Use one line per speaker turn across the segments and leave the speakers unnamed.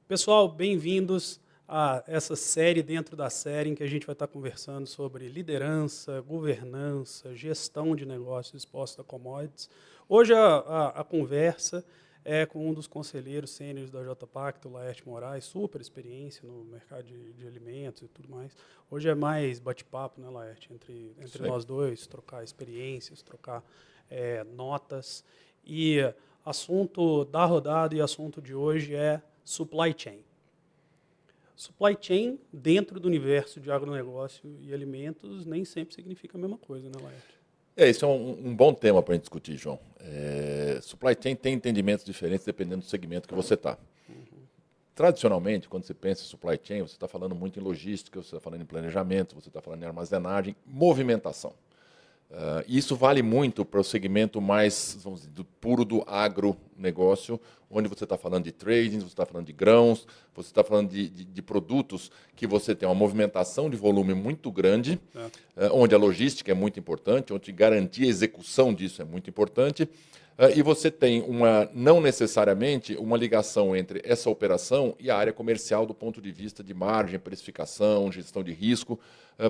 Pessoal, bem-vindos a essa série dentro da série em que a gente vai estar conversando sobre liderança, governança, gestão de negócios expostos a commodities. Hoje a conversa é com um dos conselheiros sêniores da J Pacto, o Laerte Moraes, super experiência no mercado de alimentos e tudo mais. Hoje é mais bate-papo, né, Laerte, entre nós dois, trocar experiências, trocar notas. E assunto da rodada e assunto de hoje é supply chain. Supply chain, dentro do universo de agronegócio e alimentos, nem sempre significa a mesma coisa, né, Laerte?
Isso é um bom tema para a gente discutir, João. Supply chain tem entendimentos diferentes dependendo do segmento que você está. Tradicionalmente, quando você pensa em supply chain, você está falando muito em logística, você está falando em planejamento, você está falando em armazenagem, movimentação. E isso vale muito para o segmento mais, vamos dizer, puro do agronegócio, onde você está falando de trading, você está falando de grãos, você está falando de produtos que você tem uma movimentação de volume muito grande, onde a logística é muito importante, onde garantir a execução disso é muito importante, e você tem não necessariamente uma ligação entre essa operação e a área comercial do ponto de vista de margem, precificação, gestão de risco,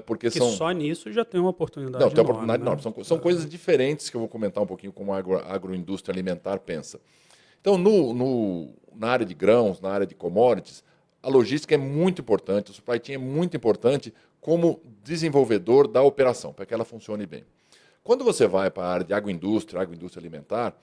porque
Que
são...
só nisso já tem uma oportunidade
Não, tem uma
enorme,
oportunidade
né?
enorme. São coisas diferentes que eu vou comentar um pouquinho como a agroindústria alimentar pensa. Então, na área de grãos, na área de commodities, a logística é muito importante, o supply chain é muito importante como desenvolvedor da operação, para que ela funcione bem. Quando você vai para a área de agroindústria alimentar,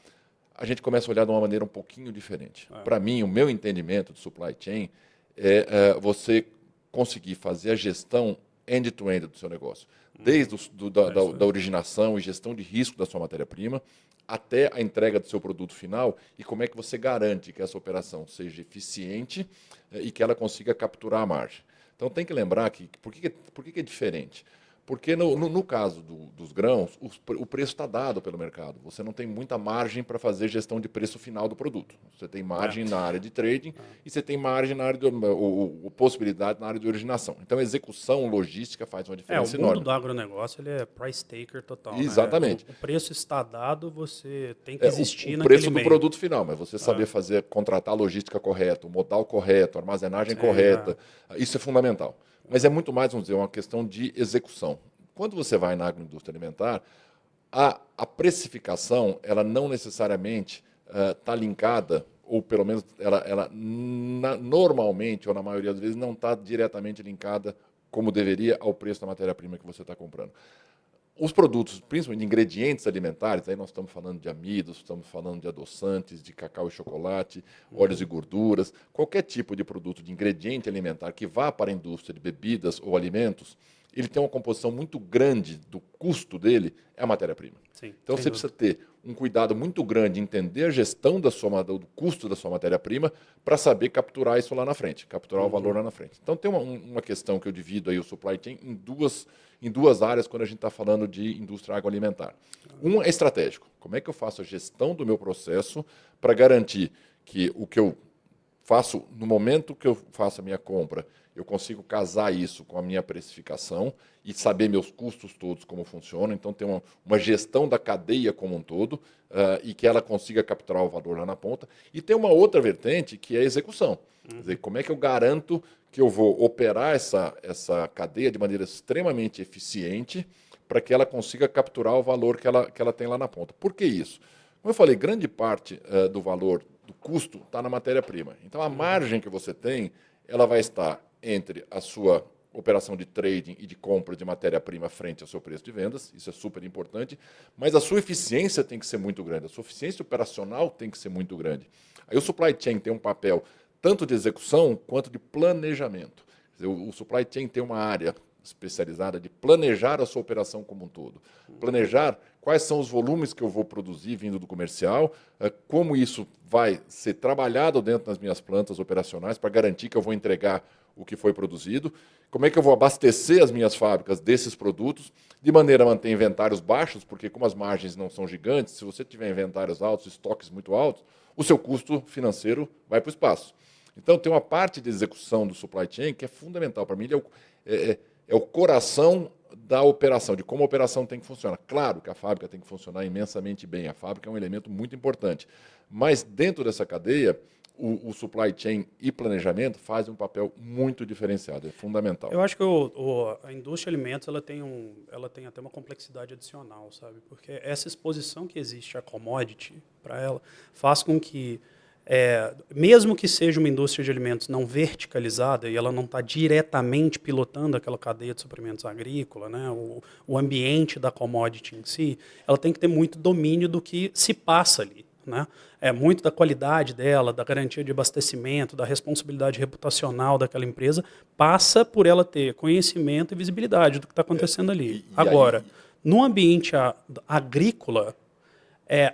a gente começa a olhar de uma maneira um pouquinho diferente. Para mim, o meu entendimento de supply chain é você conseguir fazer a gestão end-to-end do seu negócio. Desde da originação e gestão de risco da sua matéria-prima, até a entrega do seu produto final e como é que você garante que essa operação seja eficiente e que ela consiga capturar a margem. Então tem que lembrar que por que é diferente? Porque no caso dos grãos, o preço está dado pelo mercado. Você não tem muita margem para fazer gestão de preço final do produto. Você tem margem na área de trading e você tem margem na área possibilidade na área de originação. Então, a execução logística faz uma diferença
O mundo
enorme.
do agronegócio ele é price taker total, né?
Exatamente.
O preço está dado, você tem que existir
O
naquele
preço do
meio.
produto final, mas você saber contratar a logística correta, o modal correto, a armazenagem correta, isso é fundamental. Mas é muito mais, vamos dizer, uma questão de execução. Quando você vai na agroindústria alimentar, a precificação, ela não necessariamente está linkada, ou pelo menos normalmente, ou na maioria das vezes, não está diretamente linkada como deveria ao preço da matéria-prima que você está comprando. Os produtos, principalmente ingredientes alimentares, aí nós estamos falando de amidos, estamos falando de adoçantes, de cacau e chocolate, óleos e gorduras, qualquer tipo de produto de ingrediente alimentar que vá para a indústria de bebidas ou alimentos, ele tem uma composição muito grande do custo dele, é a matéria-prima. Então você precisa ter um cuidado muito grande em entender a gestão do custo da sua matéria-prima para saber capturar isso lá na frente, capturar o valor lá na frente. Então tem uma questão que eu divido aí o supply chain em duas áreas quando a gente está falando de indústria agroalimentar. Um é estratégico. Como é que eu faço a gestão do meu processo para garantir que o que eu faço, no momento que eu faço a minha compra, eu consigo casar isso com a minha precificação e saber meus custos todos como funcionam. Então, tem uma gestão da cadeia como um todo e que ela consiga capturar o valor lá na ponta. E tem uma outra vertente que é a execução. Quer dizer, como é que eu garanto que eu vou operar essa cadeia de maneira extremamente eficiente para que ela consiga capturar o valor que ela tem lá na ponta. Por que isso? Como eu falei, grande parte do valor, do custo, está na matéria-prima. Então, a margem que você tem, ela vai estar entre a sua operação de trading e de compra de matéria-prima frente ao seu preço de vendas, isso é super importante, mas a sua eficiência tem que ser muito grande, a sua eficiência operacional tem que ser muito grande. Aí o supply chain tem um papel tanto de execução quanto de planejamento. Quer dizer, o supply chain tem uma área especializada de planejar a sua operação como um todo. Planejar quais são os volumes que eu vou produzir vindo do comercial, como isso vai ser trabalhado dentro das minhas plantas operacionais para garantir que eu vou entregar o que foi produzido, como é que eu vou abastecer as minhas fábricas desses produtos, de maneira a manter inventários baixos, porque como as margens não são gigantes, se você tiver inventários altos, estoques muito altos, o seu custo financeiro vai para o espaço. Então, tem uma parte de execução do supply chain que é fundamental. Para mim, ele é o coração da operação, de como a operação tem que funcionar. Claro que a fábrica tem que funcionar imensamente bem, a fábrica é um elemento muito importante. Mas, dentro dessa cadeia, o supply chain e planejamento fazem um papel muito diferenciado, é fundamental.
Eu acho que a indústria de alimentos ela tem até uma complexidade adicional, sabe? Porque essa exposição que existe à commodity para ela faz com que, mesmo que seja uma indústria de alimentos não verticalizada e ela não está diretamente pilotando aquela cadeia de suprimentos agrícola, né? O ambiente da commodity em si, ela tem que ter muito domínio do que se passa ali. Né? Muito da qualidade dela, da garantia de abastecimento, da responsabilidade reputacional daquela empresa, passa por ela ter conhecimento e visibilidade do que está acontecendo ali. Agora, no ambiente agrícola,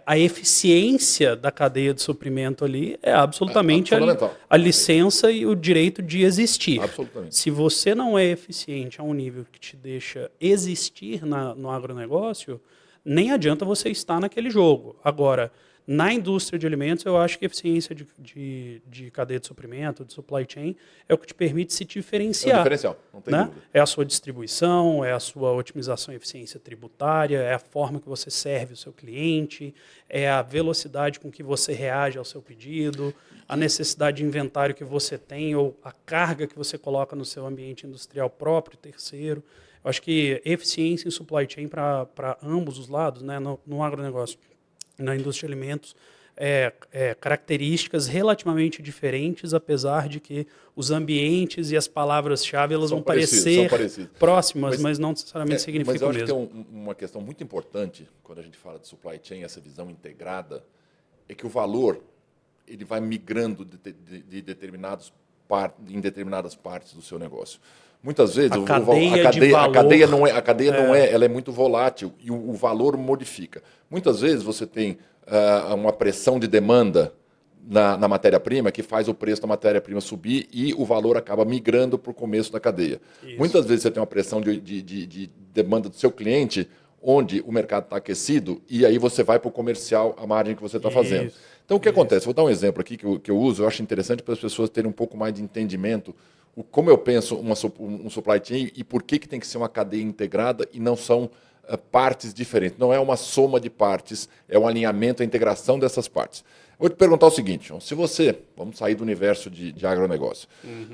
a eficiência da cadeia de suprimento ali é absolutamente a licença e o direito de existir.
Absolutamente.
Se você não é eficiente a um nível que te deixa existir no agronegócio, nem adianta você estar naquele jogo. Agora, na indústria de alimentos, eu acho que a eficiência de cadeia de suprimento, de supply chain, é o que te permite se diferenciar.
É o diferencial, não tem dúvida.
É a sua distribuição, é a sua otimização e eficiência tributária, é a forma que você serve o seu cliente, é a velocidade com que você reage ao seu pedido, a necessidade de inventário que você tem ou a carga que você coloca no seu ambiente industrial próprio, terceiro. Eu acho que eficiência em supply chain para ambos os lados, né, no agronegócio, na indústria de alimentos, características relativamente diferentes, apesar de que os ambientes e as palavras-chave elas vão parecer próximas, mas não necessariamente significam o mesmo.
Mas eu acho que tem uma questão muito importante, quando a gente fala de supply chain, essa visão integrada, é que o valor ele vai migrando em determinadas partes do seu negócio. Muitas vezes a cadeia não é, ela é muito volátil e o valor modifica. Muitas vezes você tem uma pressão de demanda na matéria-prima que faz o preço da matéria-prima subir e o valor acaba migrando para o começo da cadeia. Isso. Muitas vezes você tem uma pressão de demanda do seu cliente onde o mercado está aquecido e aí você vai para o comercial a margem que você está fazendo. Então o que acontece? Vou dar um exemplo aqui que eu uso, eu acho interessante para as pessoas terem um pouco mais de entendimento como eu penso um supply chain e por que tem que ser uma cadeia integrada e não são partes diferentes. Não é uma soma de partes, é um alinhamento, a integração dessas partes. Vou te perguntar o seguinte, João, se você, vamos sair do universo de agronegócio,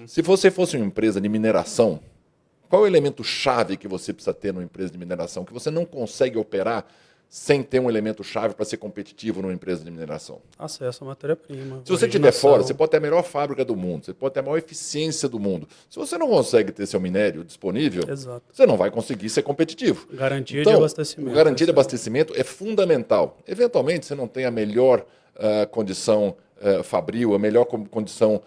se você fosse uma empresa de mineração, qual é o elemento chave que você precisa ter numa empresa de mineração, que você não consegue operar sem ter um elemento chave para ser competitivo numa empresa de mineração?
Acesso à matéria-prima.
Se você estiver fora, você pode ter a melhor fábrica do mundo, você pode ter a maior eficiência do mundo. Se você não consegue ter seu minério disponível, você não vai conseguir ser competitivo.
Garantia de abastecimento.
Garantia de abastecimento é fundamental. Eventualmente, você não tem a melhor condição fabril, a melhor condição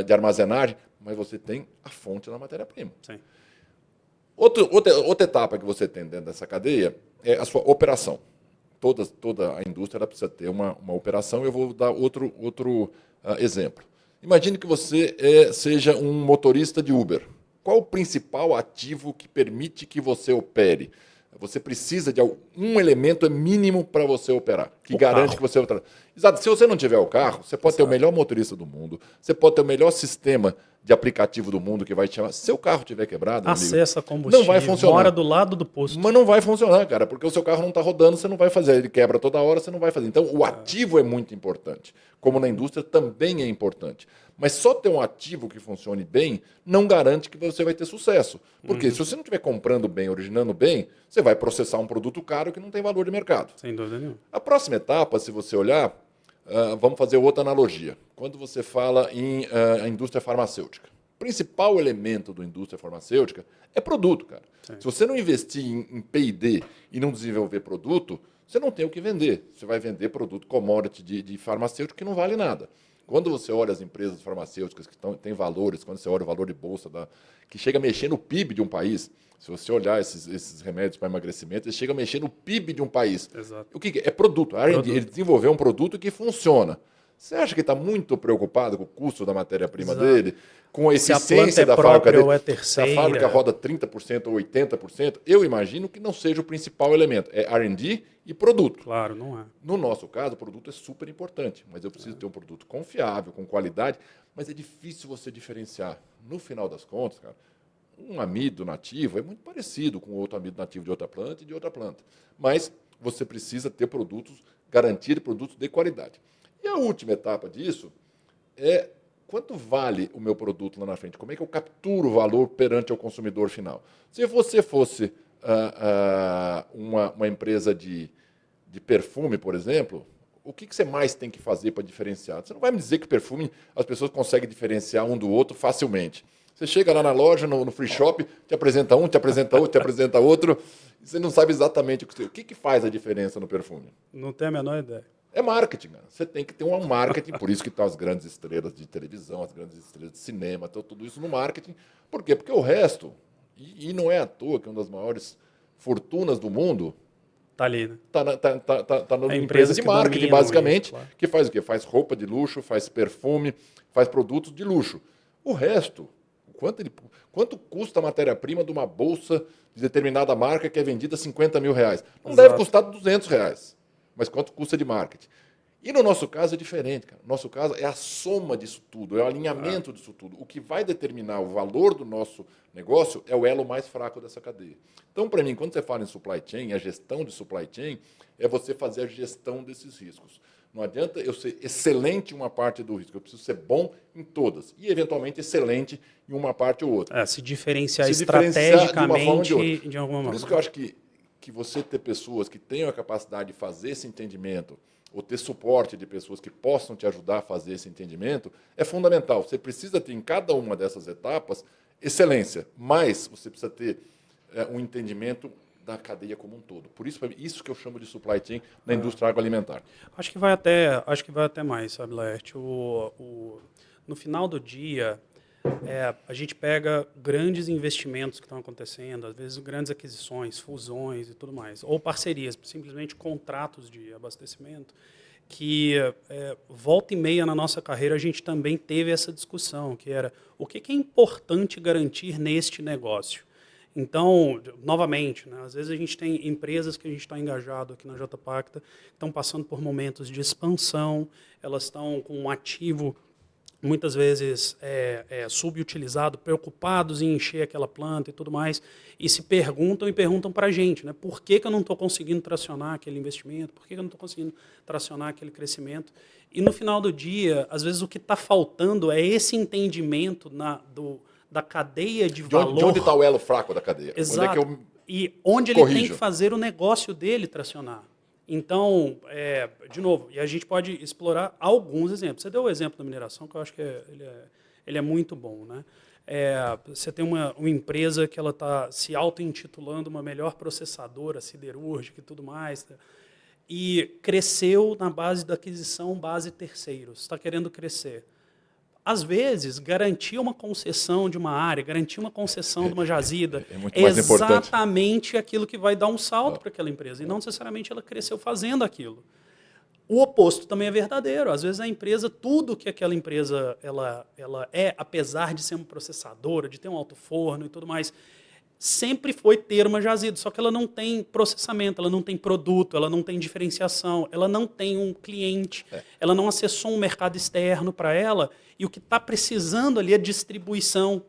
de armazenagem, mas você tem a fonte da matéria-prima. Outra etapa que você tem dentro dessa cadeia é a sua operação. Toda a indústria ela precisa ter uma operação. Eu vou dar outro exemplo. Imagine que você seja um motorista de Uber. Qual o principal ativo que permite que você opere? Você precisa de um elemento mínimo para você operar, que garante que você opera. Exato. Se você não tiver o carro, você pode ter o melhor motorista do mundo, você pode ter o melhor sistema de aplicativo do mundo que vai te chamar. Se seu carro tiver quebrado,
acesso a combustível,
não vai funcionar.
Mora do lado do posto.
Mas não vai funcionar, cara, porque o seu carro não está rodando, você não vai fazer. Ele quebra toda hora, você não vai fazer. Então, o ativo é muito importante. Como na indústria também é importante. Mas só ter um ativo que funcione bem não garante que você vai ter sucesso. Porque se você não estiver comprando bem, originando bem, você vai processar um produto caro que não tem valor de mercado.
Sem dúvida nenhuma.
A próxima etapa, se você olhar, vamos fazer outra analogia. Quando você fala em indústria farmacêutica, o principal elemento da indústria farmacêutica é produto, cara. Sim. Se você não investir em P&D e não desenvolver produto, você não tem o que vender. Você vai vender produto commodity de farmacêutico que não vale nada. Quando você olha as empresas farmacêuticas que têm valores, quando você olha o valor de bolsa, que chega a mexer no PIB de um país, se você olhar esses remédios para emagrecimento, eles chegam a mexer no PIB de um país.
Exato.
O que é? É produto. Ele desenvolveu um produto que funciona. Você acha que está muito preocupado com o custo da matéria-prima dele? Com a eficiência da fábrica dele? Se a fábrica roda 30% ou 80%, eu imagino que não seja o principal elemento. É R&D e produto.
Claro, não é.
No nosso caso, o produto é super importante, mas eu preciso ter um produto confiável, com qualidade, mas é difícil você diferenciar. No final das contas, cara, um amido nativo é muito parecido com outro amido nativo de outra planta e de outra planta. Mas você precisa ter produtos, garantir produtos de qualidade. E a última etapa disso é quanto vale o meu produto lá na frente? Como é que eu capturo o valor perante o consumidor final? Se você fosse uma empresa de perfume, por exemplo, o que você mais tem que fazer para diferenciar? Você não vai me dizer que perfume as pessoas conseguem diferenciar um do outro facilmente. Você chega lá na loja, no free shop, te apresenta um, te apresenta outro, te apresenta outro, e você não sabe exatamente o que faz a diferença no perfume.
Não tenho a menor ideia.
É marketing, cara. Você tem que ter um marketing, por isso que estão as grandes estrelas de televisão, as grandes estrelas de cinema, tudo isso no marketing. Por quê? Porque o resto, e não é à toa que uma das maiores fortunas do mundo
Tá ali, né?
está na
É
empresa
empresas
de
que
marketing,
dominam
basicamente,
isso, claro.
que faz o quê? Faz roupa de luxo, faz perfume, faz produtos de luxo. O resto, quanto custa a matéria-prima de uma bolsa de determinada marca que é vendida a 50 mil reais? Não deve
Exato.
custar 200 reais. Mas quanto custa de marketing? E no nosso caso é diferente, cara. No nosso caso é a soma disso tudo, é o alinhamento disso tudo. O que vai determinar o valor do nosso negócio é o elo mais fraco dessa cadeia. Então, para mim, quando você fala em supply chain, a gestão de supply chain é você fazer a gestão desses riscos. Não adianta eu ser excelente em uma parte do risco, eu preciso ser bom em todas e, eventualmente, excelente em uma parte ou outra.
Se diferenciar
Se diferenciar de uma forma ou
estrategicamente
de outra.
de alguma
Por isso
maneira.
que eu acho que você ter pessoas que tenham a capacidade de fazer esse entendimento ou ter suporte de pessoas que possam te ajudar a fazer esse entendimento é fundamental. Você precisa ter em cada uma dessas etapas excelência, mas você precisa ter um entendimento da cadeia como um todo. Por isso, isso que eu chamo de supply chain na indústria agroalimentar.
Acho que vai até mais, sabe, Laerte? No final do dia, a gente pega grandes investimentos que estão acontecendo, às vezes grandes aquisições, fusões e tudo mais, ou parcerias, simplesmente contratos de abastecimento, que volta e meia na nossa carreira a gente também teve essa discussão, que era o que é importante garantir neste negócio. Então, novamente, né, às vezes a gente tem empresas que a gente está engajado aqui na JPacta, que estão passando por momentos de expansão, elas estão com um ativo muitas vezes subutilizado, preocupados em encher aquela planta e tudo mais, e se perguntam para a gente, né, por que eu não estou conseguindo tracionar aquele investimento, por que eu não estou conseguindo tracionar aquele crescimento. E no final do dia, às vezes o que está faltando é esse entendimento da cadeia de valor.
De onde está o elo fraco da cadeia?
Exato.
Onde é que eu
E onde ele tem que fazer o negócio dele tracionar. Então, de novo, e a gente pode explorar alguns exemplos. Você deu o exemplo da mineração, que eu acho que ele é muito bom. Né? Você tem uma empresa que ela está se auto-intitulando uma melhor processadora siderúrgica e tudo mais, tá? E cresceu na base da aquisição base terceiros, está querendo crescer. Às vezes, garantir uma concessão de uma área, garantir uma concessão de uma jazida
muito mais
exatamente
importante.
aquilo que vai dar um salto para aquela empresa. E não necessariamente ela cresceu fazendo aquilo. O oposto também é verdadeiro. Às vezes a empresa, tudo que aquela empresa ela é, apesar de ser uma processadora, de ter um alto forno e tudo mais, sempre foi ter uma jazida, só que ela não tem processamento, ela não tem produto, ela não tem diferenciação, ela não tem um cliente, ela não acessou um mercado externo para ela, e o que está precisando ali é distribuição.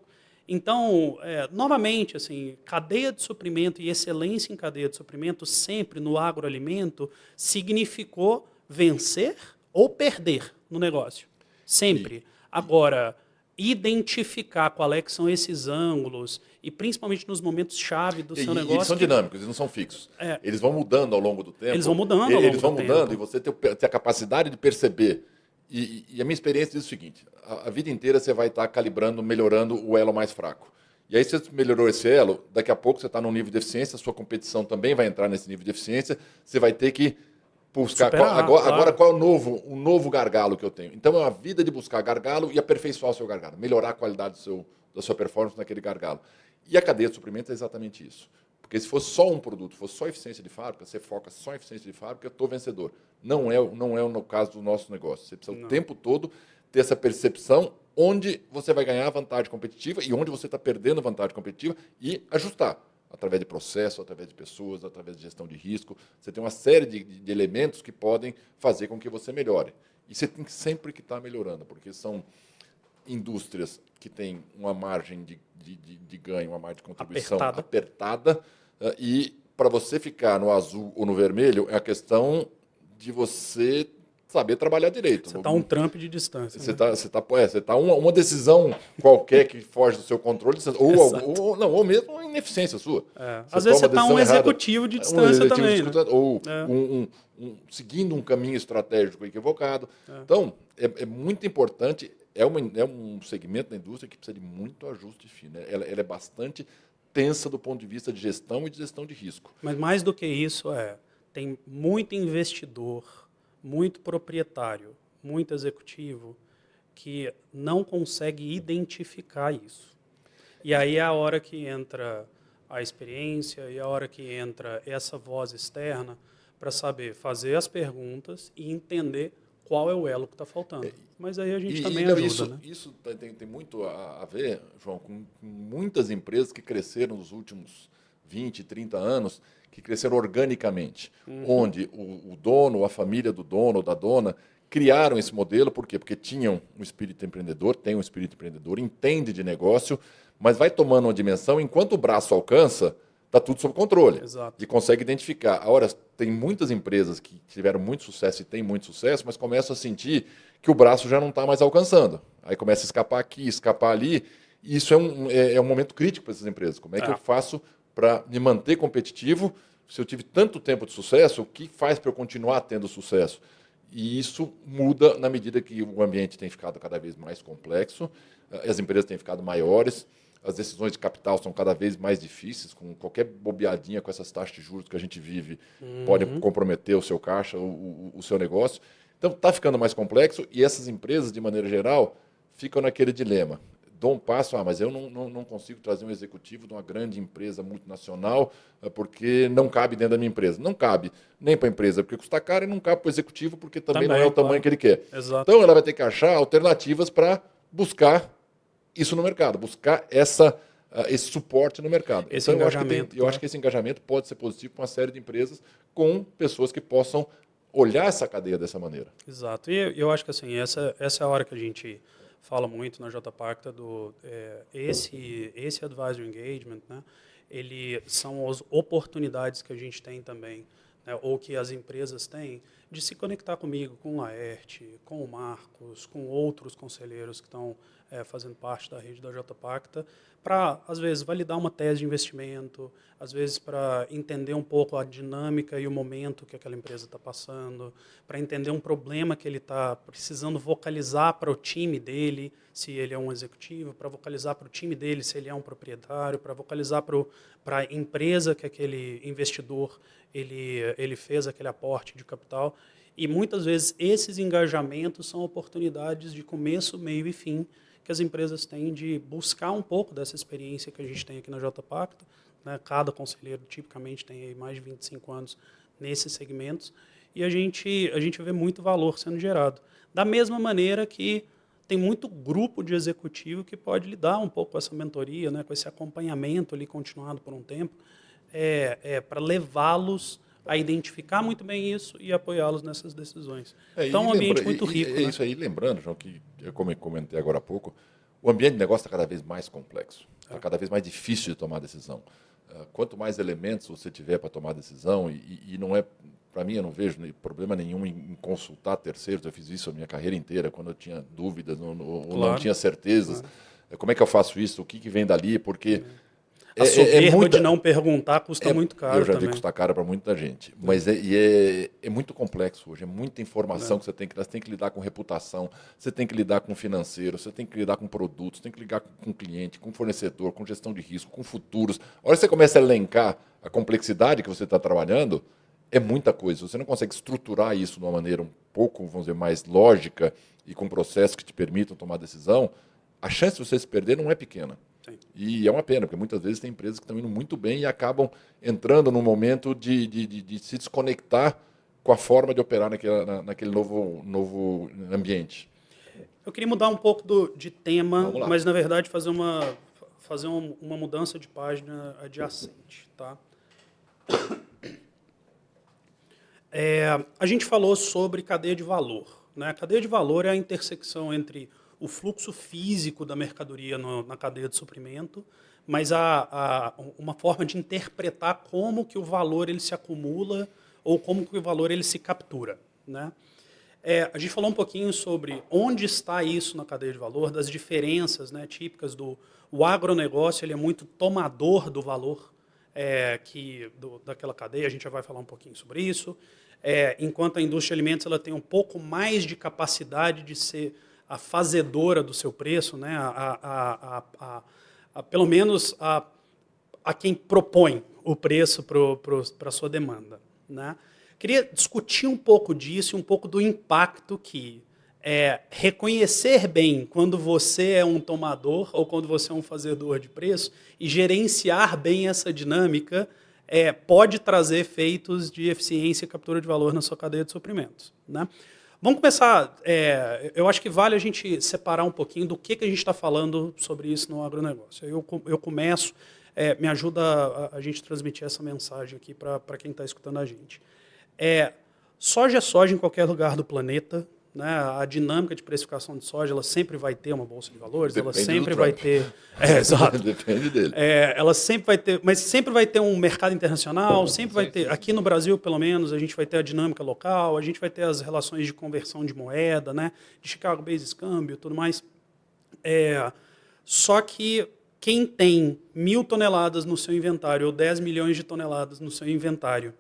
Então, novamente, assim, cadeia de suprimento e excelência em cadeia de suprimento sempre no agroalimento significou vencer ou perder no negócio. Sempre. Agora, identificar quais são esses ângulos e principalmente nos momentos-chave do seu negócio.
Eles são dinâmicos, eles não são fixos. Eles vão mudando ao longo do tempo.
Eles vão mudando ao longo do tempo. Eles vão mudando
e você tem a capacidade de perceber. E a minha experiência diz o seguinte, a vida inteira você vai estar calibrando, melhorando o elo mais fraco. E aí, se você melhorou esse elo, daqui a pouco você está num nível de eficiência, a sua competição também vai entrar nesse nível de eficiência, você vai ter que buscar agora qual é o novo gargalo que eu tenho. Então, é uma vida de buscar gargalo e aperfeiçoar o seu gargalo, melhorar a qualidade da sua performance naquele gargalo. E a cadeia de suprimentos é exatamente isso. Porque se fosse só um produto, fosse só eficiência de fábrica, você foca só em eficiência de fábrica, eu estou vencedor. Não é no caso do nosso negócio. Você precisa o tempo todo ter essa percepção onde você vai ganhar vantagem competitiva e onde você está perdendo vantagem competitiva e ajustar. Através de processo, através de pessoas, através de gestão de risco. Você tem uma série de elementos que podem fazer com que você melhore. E você tem sempre que estar melhorando, porque são indústrias que têm uma margem de ganho, uma margem de contribuição apertada e para você ficar no azul ou no vermelho é a questão de você saber trabalhar direito.
Você está um trampo de distância.
Você
né?
está uma decisão qualquer que foge do seu controle,
Exato.
ou mesmo uma ineficiência sua. Você
Às vezes você
toma a
está
decisão
um
errada,
executivo de distância também, né?
ou
É.
seguindo um caminho estratégico equivocado. Então, é muito importante, é um segmento da indústria que precisa de muito ajuste fino. Né? Ela é bastante tensa do ponto de vista de gestão e de gestão de risco.
Mas mais do que isso, tem muito investidor, muito proprietário, muito executivo que não consegue identificar isso. E aí é a hora que entra a experiência e a hora que entra essa voz externa para saber fazer as perguntas e entender qual é o elo que está faltando. Mas aí a gente também ajuda, né?
Isso tem muito a ver, João, com muitas empresas que cresceram nos últimos 20, 30 anos, que cresceram organicamente, onde o dono, a família do dono ou da dona criaram esse modelo, por quê? Porque tinham um espírito empreendedor, tem um espírito empreendedor, entende de negócio, mas vai tomando uma dimensão, enquanto o braço alcança, está tudo sob controle.
Exato.
E consegue identificar. Agora, tem muitas empresas que tiveram muito sucesso e têm muito sucesso, mas começam a sentir que o braço já não está mais alcançando. Aí começa a escapar aqui, escapar ali. E isso é um momento crítico para essas empresas. Como é que eu faço para me manter competitivo? Se eu tive tanto tempo de sucesso, o que faz para eu continuar tendo sucesso? E isso muda na medida que o ambiente tem ficado cada vez mais complexo, as empresas têm ficado maiores, as decisões de capital são cada vez mais difíceis, com qualquer bobeadinha com essas taxas de juros que a gente vive, pode comprometer o seu caixa, o seu negócio. Então, está ficando mais complexo e essas empresas, de maneira geral, ficam naquele dilema. Dou um passo, mas eu não consigo trazer um executivo de uma grande empresa multinacional porque não cabe dentro da minha empresa. Não cabe nem para a empresa porque custa caro e não cabe para o executivo porque também não é o tamanho que ele quer.
Exato.
Então, ela vai ter que achar alternativas para buscar isso no mercado, buscar esse suporte no mercado.
Esse
então,
engajamento.
eu acho que esse engajamento pode ser positivo para uma série de empresas com pessoas que possam olhar essa cadeia dessa maneira.
Exato. E eu acho que assim, essa é a hora que a gente fala muito na JPacta esse advisory engagement, né? Ele são as oportunidades que a gente tem também, né? Ou que as empresas têm de se conectar comigo, com o Laerte, com o Marcos, com outros conselheiros que estão fazendo parte da rede da JPacta, para, às vezes, validar uma tese de investimento, às vezes para entender um pouco a dinâmica e o momento que aquela empresa está passando, para entender um problema que ele está precisando vocalizar para o time dele, se ele é um executivo, para vocalizar para o time dele, se ele é um proprietário, para vocalizar para a empresa que aquele investidor ele fez aquele aporte de capital. E muitas vezes esses engajamentos são oportunidades de começo, meio e fim que as empresas têm de buscar um pouco dessa experiência que a gente tem aqui na JPacta. Né? Cada conselheiro tipicamente tem aí mais de 25 anos nesses segmentos e a gente vê muito valor sendo gerado. Da mesma maneira que tem muito grupo de executivo que pode lidar um pouco com essa mentoria, né? Com esse acompanhamento ali continuado por um tempo, para levá-los a identificar muito bem isso e apoiá-los nessas decisões. Então, é um ambiente muito rico.
É isso aí, lembrando, João, que como eu comentei agora há pouco, o ambiente de negócio está cada vez mais complexo, está cada vez mais difícil de tomar decisão. Quanto mais elementos você tiver para tomar decisão, e não é, para mim, eu não vejo problema nenhum em consultar terceiros, eu fiz isso a minha carreira inteira, quando eu tinha dúvidas ou não tinha certezas. Como é que eu faço isso? O que vem dali? Porque...
A soberba de não perguntar custa muito caro.
Eu já
também.
vi custar caro para muita gente. Mas é muito complexo hoje. É muita informação que você tem que lidar com reputação, você tem que lidar com financeiro, você tem que lidar com produtos, você tem que lidar com cliente, com fornecedor, com gestão de risco, com futuros. A hora que você começa a elencar a complexidade que você está trabalhando, é muita coisa. Você não consegue estruturar isso de uma maneira um pouco, vamos dizer, mais lógica e com processos que te permitam tomar decisão, a chance de você se perder não é pequena.
Sim.
E é uma pena, porque muitas vezes tem empresas que estão indo muito bem e acabam entrando num momento de se desconectar com a forma de operar naquele novo ambiente.
Eu queria mudar um pouco de tema,
Vamos lá.
mas, na verdade, fazer uma mudança de página adjacente. Tá? A gente falou sobre cadeia de valor. Né? A cadeia de valor é a intersecção entre o fluxo físico da mercadoria na cadeia de suprimento, mas uma forma de interpretar como que o valor ele se acumula ou como que o valor ele se captura. Né? A gente falou um pouquinho sobre onde está isso na cadeia de valor, das diferenças, né, típicas do o agronegócio, ele é muito tomador do valor daquela cadeia, a gente já vai falar um pouquinho sobre isso. Enquanto a indústria de alimentos ela tem um pouco mais de capacidade de ser a fazedora do seu preço, né, pelo menos a quem propõe o preço para a sua demanda, né? Queria discutir um pouco disso e um pouco do impacto que reconhecer bem quando você é um tomador ou quando você é um fazedor de preço e gerenciar bem essa dinâmica pode trazer efeitos de eficiência e captura de valor na sua cadeia de suprimentos, né? Vamos começar, eu acho que vale a gente separar um pouquinho do que a gente está falando sobre isso no agronegócio. Eu começo, me ajuda a gente transmitir essa mensagem aqui para quem está escutando a gente. Soja é soja em qualquer lugar do planeta, né? A dinâmica de precificação de soja, ela sempre vai ter uma bolsa de valores,
Depende
ela sempre
do
vai
Trump.
ter... exato.
Depende dele.
Ela sempre vai ter, mas sempre vai ter um mercado internacional, sempre vai ter, aqui no Brasil pelo menos, a gente vai ter a dinâmica local, a gente vai ter as relações de conversão de moeda, né? De Chicago Basis Câmbio e tudo mais. Só que quem tem 1.000 toneladas no seu inventário ou 10 milhões de toneladas no seu inventário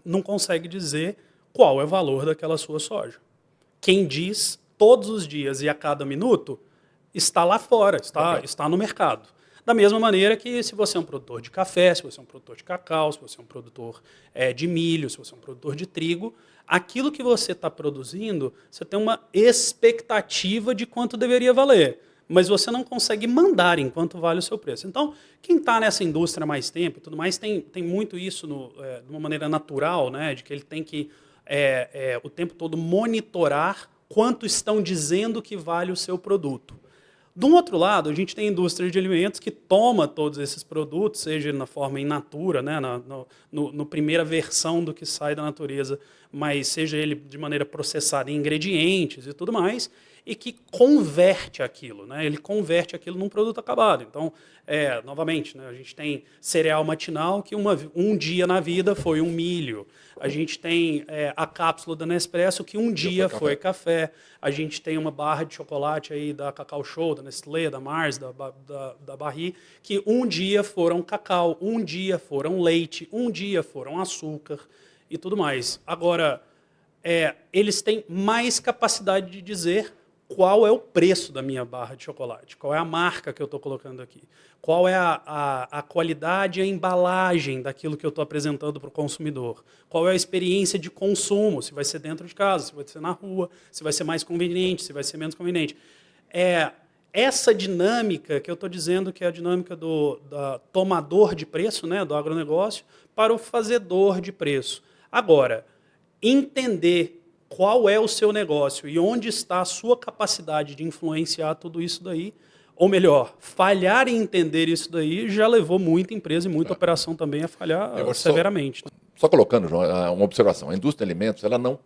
não consegue dizer qual é o valor daquela sua soja. Quem diz todos os dias e a cada minuto está lá fora, está no mercado. Da mesma maneira que se você é um produtor de café, se você é um produtor de cacau, se você é um produtor de milho, se você é um produtor de trigo, aquilo que você está produzindo, você tem uma expectativa de quanto deveria valer, mas você não consegue mandar em quanto vale o seu preço. Então, quem está nessa indústria há mais tempo e tudo mais, tem muito isso de uma maneira natural, né, de que ele tem que o tempo todo monitorar quanto estão dizendo que vale o seu produto. De um outro lado, a gente tem a indústria de alimentos que toma todos esses produtos, seja na forma in natura, né, no primeira versão do que sai da natureza, mas seja ele de maneira processada em ingredientes e tudo mais, e que converte aquilo, né? Ele converte aquilo num produto acabado. Então, novamente, né, a gente tem cereal matinal que um dia na vida foi um milho. A gente tem a cápsula da Nespresso que um dia foi café. A gente tem uma barra de chocolate aí da Cacau Show, da Nestlé, da Mars, da Barry, que um dia foram cacau, um dia foram leite, um dia foram açúcar e tudo mais. Agora, eles têm mais capacidade de dizer qual é o preço da minha barra de chocolate, qual é a marca que eu estou colocando aqui, qual é a qualidade e a embalagem daquilo que eu estou apresentando para o consumidor, qual é a experiência de consumo, se vai ser dentro de casa, se vai ser na rua, se vai ser mais conveniente, se vai ser menos conveniente. Essa dinâmica que eu estou dizendo que é a dinâmica da tomador de preço, né, do agronegócio, para o fazedor de preço. Agora, entender qual é o seu negócio e onde está a sua capacidade de influenciar tudo isso daí, ou melhor, falhar em entender isso daí já levou muita empresa e muita operação também a falhar severamente.
Só colocando, João, uma observação. A indústria de alimentos, ela não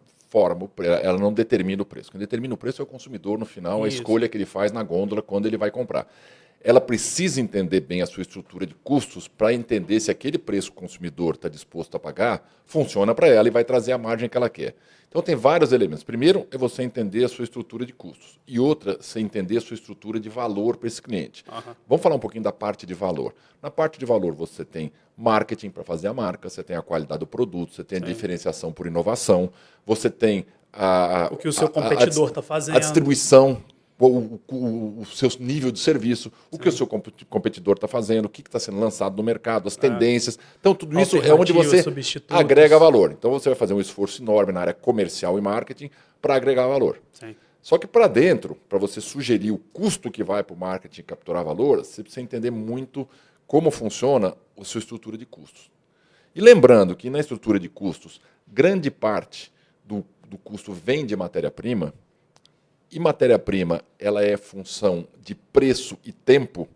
ela não determina o preço. Quem determina o preço é o consumidor no final, a escolha que ele faz na gôndola quando ele vai comprar. Ela precisa entender bem a sua estrutura de custos para entender se aquele preço que o consumidor está disposto a pagar funciona para ela e vai trazer a margem que ela quer. Então, tem vários elementos. Primeiro, é você entender a sua estrutura de custos. E outra, você entender a sua estrutura de valor para esse cliente. Vamos falar um pouquinho da parte de valor. Na parte de valor, você tem marketing para fazer a marca, você tem a qualidade do produto, você tem a diferenciação por inovação, você tem
o que o seu competidor está fazendo,
a distribuição, o seu nível de serviço, o que o seu competidor está fazendo, o que está sendo lançado no mercado, as tendências. Então, tudo isso é onde você agrega valor. Então, você vai fazer um esforço enorme na área comercial e marketing para agregar valor.
Sim.
Só que para dentro, para você sugerir o custo que vai para o marketing e capturar valor, você precisa entender muito como funciona a sua estrutura de custos. E lembrando que na estrutura de custos, grande parte do custo vem de matéria-prima. E matéria-prima, ela é função de preço e tempo,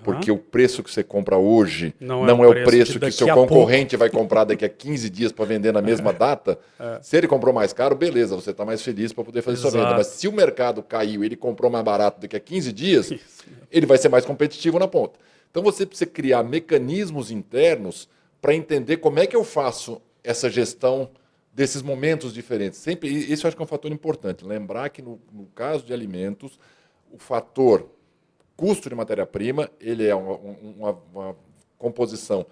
porque o preço que você compra hoje não é o preço que o seu concorrente vai comprar daqui a 15 dias para vender na mesma data. Se ele comprou mais caro, beleza, você está mais feliz para poder fazer sua venda. Mas se o mercado caiu e ele comprou mais barato daqui a 15 dias, ele vai ser mais competitivo na ponta. Então você precisa criar mecanismos internos para entender como é que eu faço essa gestão desses momentos diferentes. Sempre, isso eu acho que é um fator importante. Lembrar que, no caso de alimentos, o fator custo de matéria-prima ele é uma composição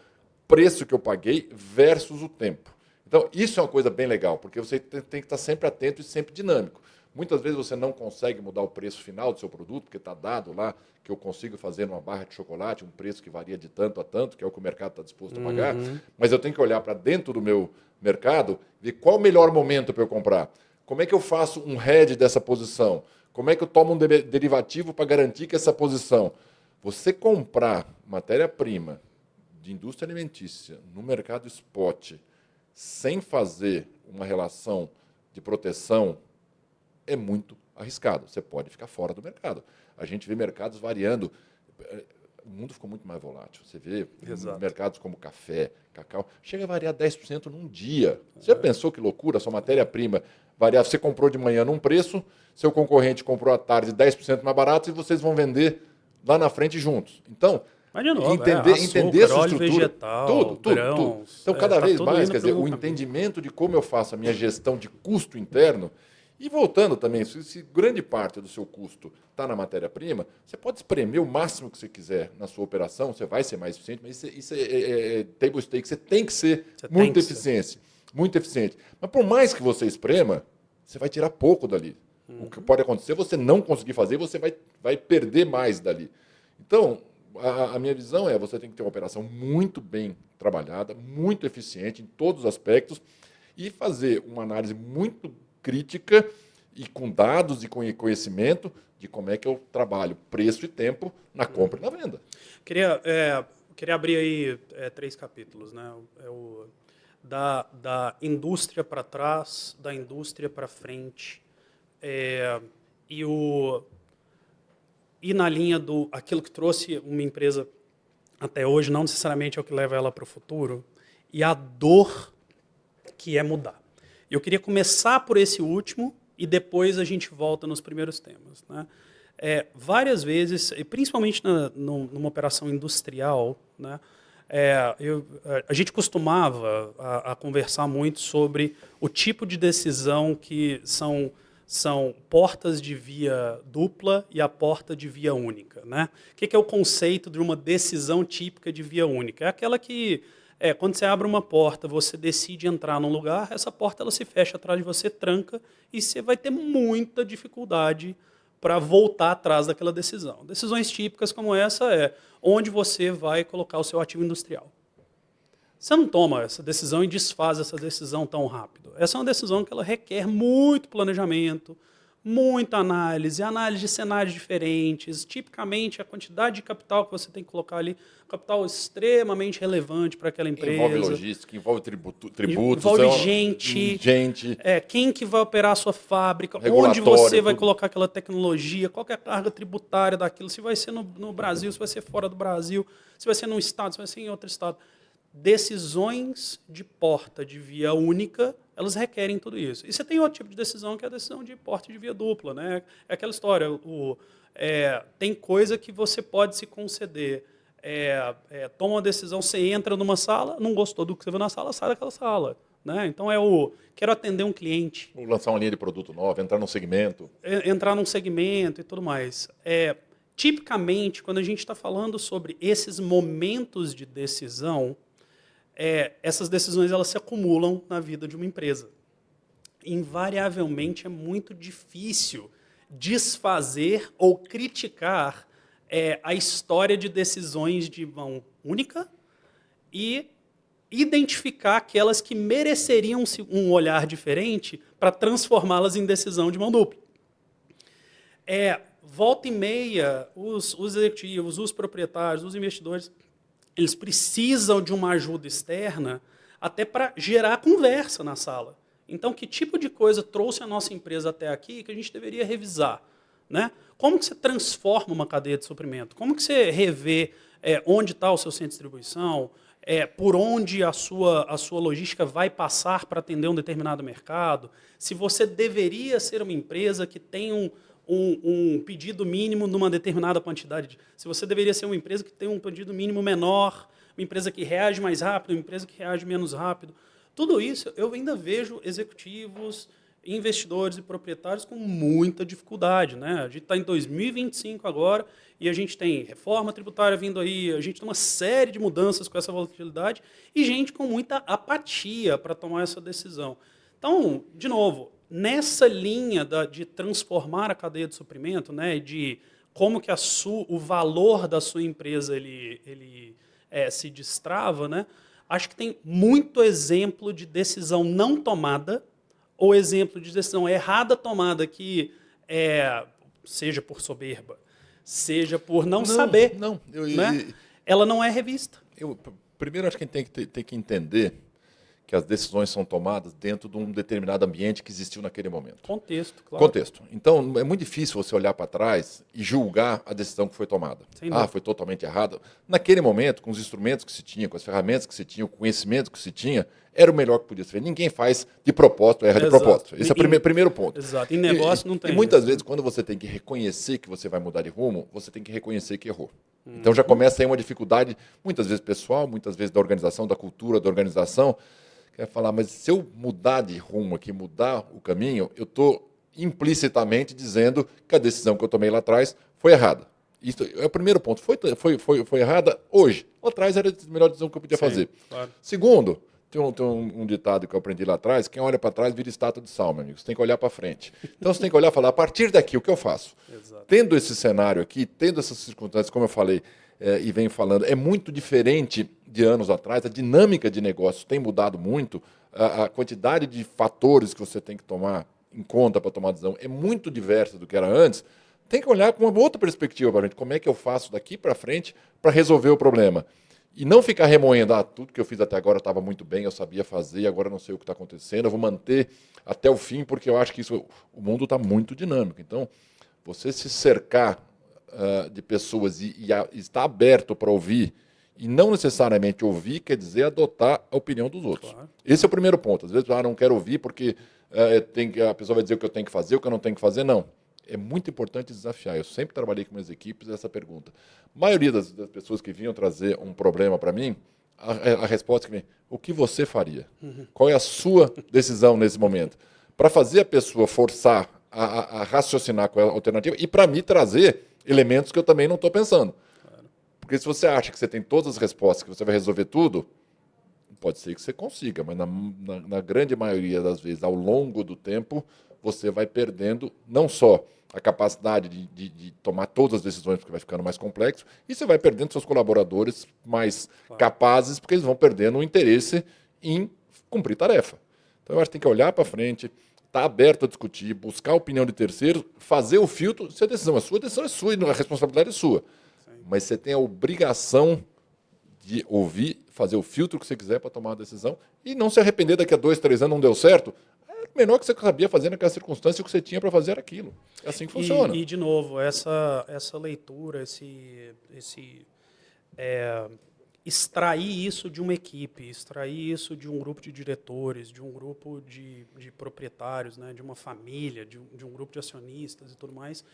preço que eu paguei versus o tempo. Então, isso é uma coisa bem legal, porque você tem que estar sempre atento e sempre dinâmico. Muitas vezes você não consegue mudar o preço final do seu produto, porque está dado lá que eu consigo fazer numa barra de chocolate um preço que varia de tanto a tanto, que é o que o mercado está disposto a pagar, mas eu tenho que olhar para dentro do meu mercado e ver qual o melhor momento para eu comprar. Como é que eu faço um hedge dessa posição? Como é que eu tomo um derivativo para garantir que essa posição... Você comprar matéria-prima de indústria alimentícia no mercado spot sem fazer uma relação de proteção é muito arriscado. Você pode ficar fora do mercado. A gente vê mercados variando. O mundo ficou muito mais volátil. Você vê mercados como café, cacau, chega a variar 10% num dia. Você já pensou que loucura? Sua matéria-prima variar. Você comprou de manhã num preço, seu concorrente comprou à tarde 10% mais barato e vocês vão vender lá na frente juntos. Então,
mas de novo,
entender essa
óleo
estrutura,
vegetal,
tudo.
grãos,
Então, cada vez
tudo
mais,
indo
quer dizer,
pelo
o
caminho.
entendimento de como eu faço a minha gestão de custo interno. E voltando também, se grande parte do seu custo está na matéria-prima, você pode espremer o máximo que você quiser na sua operação, você vai ser mais eficiente, mas isso é table stake, você tem que ser muito eficiente. Mas por mais que você esprema, você vai tirar pouco dali. O que pode acontecer é você não conseguir fazer, você vai perder mais dali. Então, a minha visão é você tem que ter uma operação muito bem trabalhada, muito eficiente em todos os aspectos e fazer uma análise muito crítica e com dados e conhecimento de como é que eu trabalho preço e tempo na compra e na venda.
Queria abrir aí 3 capítulos, né? Da indústria para trás, da indústria para frente, e na linha do aquilo que trouxe uma empresa até hoje, não necessariamente é o que leva ela para o futuro, e a dor que é mudar. Eu queria começar por esse último e depois a gente volta nos primeiros temas, né? Várias vezes, e principalmente numa operação industrial, né, a gente costumava a conversar muito sobre o tipo de decisão que são portas de via dupla e a porta de via única, né? O que é o conceito de uma decisão típica de via única? É aquela que, quando você abre uma porta, você decide entrar num lugar, essa porta ela se fecha atrás de você, tranca, e você vai ter muita dificuldade para voltar atrás daquela decisão. Decisões típicas como essa onde você vai colocar o seu ativo industrial. Você não toma essa decisão e desfaz essa decisão tão rápido. Essa é uma decisão que ela requer muito planejamento, muita análise de cenários diferentes, tipicamente a quantidade de capital que você tem que colocar ali, capital extremamente relevante para aquela empresa.
Envolve logística, envolve tributos.
Envolve gente. Quem que vai operar a sua fábrica, onde você vai colocar aquela tecnologia, qual que é a carga tributária daquilo, se vai ser no Brasil, se vai ser fora do Brasil, se vai ser num estado, se vai ser em outro estado. Decisões de porta de via única, elas requerem tudo isso. E você tem outro tipo de decisão, que é a decisão de porta de via dupla, né? É aquela história, tem coisa que você pode se conceder. Toma uma decisão, você entra numa sala, não gostou do que você viu na sala, sai daquela sala. Né? Então quero atender um cliente.
Ou lançar uma linha de produto novo, entrar num segmento.
Entrar num segmento e tudo mais. Tipicamente, quando a gente está falando sobre esses momentos de decisão, essas decisões elas se acumulam na vida de uma empresa. Invariavelmente é muito difícil desfazer ou criticar a história de decisões de mão única e identificar aquelas que mereceriam um olhar diferente para transformá-las em decisão de mão dupla. Volta e meia, os executivos, os proprietários, os investidores, eles precisam de uma ajuda externa até para gerar conversa na sala. Então, que tipo de coisa trouxe a nossa empresa até aqui que a gente deveria revisar? Né? Como que você transforma uma cadeia de suprimento? Como que você revê onde está o seu centro de distribuição? Por onde a sua logística vai passar para atender um determinado mercado? Se você deveria ser uma empresa que tem um pedido mínimo numa determinada quantidade. Se você deveria ser uma empresa que tem um pedido mínimo menor, uma empresa que reage mais rápido, uma empresa que reage menos rápido. Tudo isso eu ainda vejo executivos, investidores e proprietários com muita dificuldade, né? A gente está em 2025 agora e a gente tem reforma tributária vindo aí, a gente tem uma série de mudanças com essa volatilidade e gente com muita apatia para tomar essa decisão. Então, de novo, nessa linha de transformar a cadeia de suprimento, né, de como que o valor da sua empresa ele se destrava, né, acho que tem muito exemplo de decisão não tomada ou exemplo de decisão errada tomada que seja por soberba, seja por não saber,
Não,
né? Ela não é revista.
Primeiro, acho que a gente tem que entender que as decisões são tomadas dentro de um determinado ambiente que existiu naquele momento.
Contexto, claro.
Contexto. Então, é muito difícil você olhar para trás e julgar a decisão que foi tomada. Foi totalmente errada. Naquele momento, com os instrumentos que se tinha, com as ferramentas que se tinha, o conhecimento que se tinha, era o melhor que podia ser. Ninguém faz de propósito, erra de propósito. Esse é o primeiro ponto.
Exato. Em negócio não tem
E muitas
isso,
vezes, quando você tem que reconhecer que você vai mudar de rumo, você tem que reconhecer que errou. Então, já começa aí uma dificuldade, muitas vezes pessoal, muitas vezes da organização, da cultura da organização. Quer falar, mas se eu mudar de rumo aqui, mudar o caminho, eu estou implicitamente dizendo que a decisão que eu tomei lá atrás foi errada. Isso é o primeiro ponto. Foi errada hoje. Lá atrás era a melhor decisão que eu podia fazer. Claro. Segundo, tem um ditado que eu aprendi lá atrás, quem olha para trás vira estátua de sal, meu amigo. Você tem que olhar para frente. Então você tem que olhar e falar, a partir daqui, o que eu faço? Exato. Tendo esse cenário aqui, tendo essas circunstâncias, como eu falei, e venho falando, é muito diferente de anos atrás, a dinâmica de negócios tem mudado muito, a quantidade de fatores que você tem que tomar em conta para tomar decisão é muito diversa do que era antes. Tem que olhar com uma outra perspectiva para a gente, como é que eu faço daqui para frente para resolver o problema. E não ficar remoendo, tudo que eu fiz até agora estava muito bem, eu sabia fazer, agora não sei o que está acontecendo, eu vou manter até o fim, porque eu acho que o mundo está muito dinâmico. Então, você se cercar de pessoas e estar aberto para ouvir, e não necessariamente ouvir quer dizer adotar a opinião dos outros. Claro. Esse é o primeiro ponto. Às vezes, não quero ouvir porque a pessoa vai dizer o que eu tenho que fazer, o que eu não tenho que fazer. Não. É muito importante desafiar. Eu sempre trabalhei com minhas equipes essa pergunta. A maioria das pessoas que vinham trazer um problema para mim, a resposta que vem, o que você faria? Qual é a sua decisão nesse momento? Para fazer a pessoa forçar a raciocinar com a alternativa e para mim trazer elementos que eu também não estou pensando. Claro. Porque se você acha que você tem todas as respostas, que você vai resolver tudo, pode ser que você consiga, mas na grande maioria das vezes, ao longo do tempo, você vai perdendo não só a capacidade de tomar todas as decisões, porque vai ficando mais complexo, e você vai perdendo seus colaboradores mais capazes, porque eles vão perdendo o interesse em cumprir tarefa. Então, eu acho que tem que olhar para frente, estar aberto a discutir, buscar a opinião de terceiros, fazer o filtro. Se a decisão é sua e a responsabilidade é sua. Sim. Mas você tem a obrigação de ouvir, fazer o filtro que você quiser para tomar a decisão e não se arrepender daqui a 2, 3 anos não deu certo. É o menor que você sabia fazer naquela circunstância, o que você tinha para fazer era aquilo. É assim que funciona.
E de novo, essa leitura, extrair isso de uma equipe, extrair isso de um grupo de diretores, de um grupo de proprietários, né, de uma família, de um grupo de acionistas e tudo mais,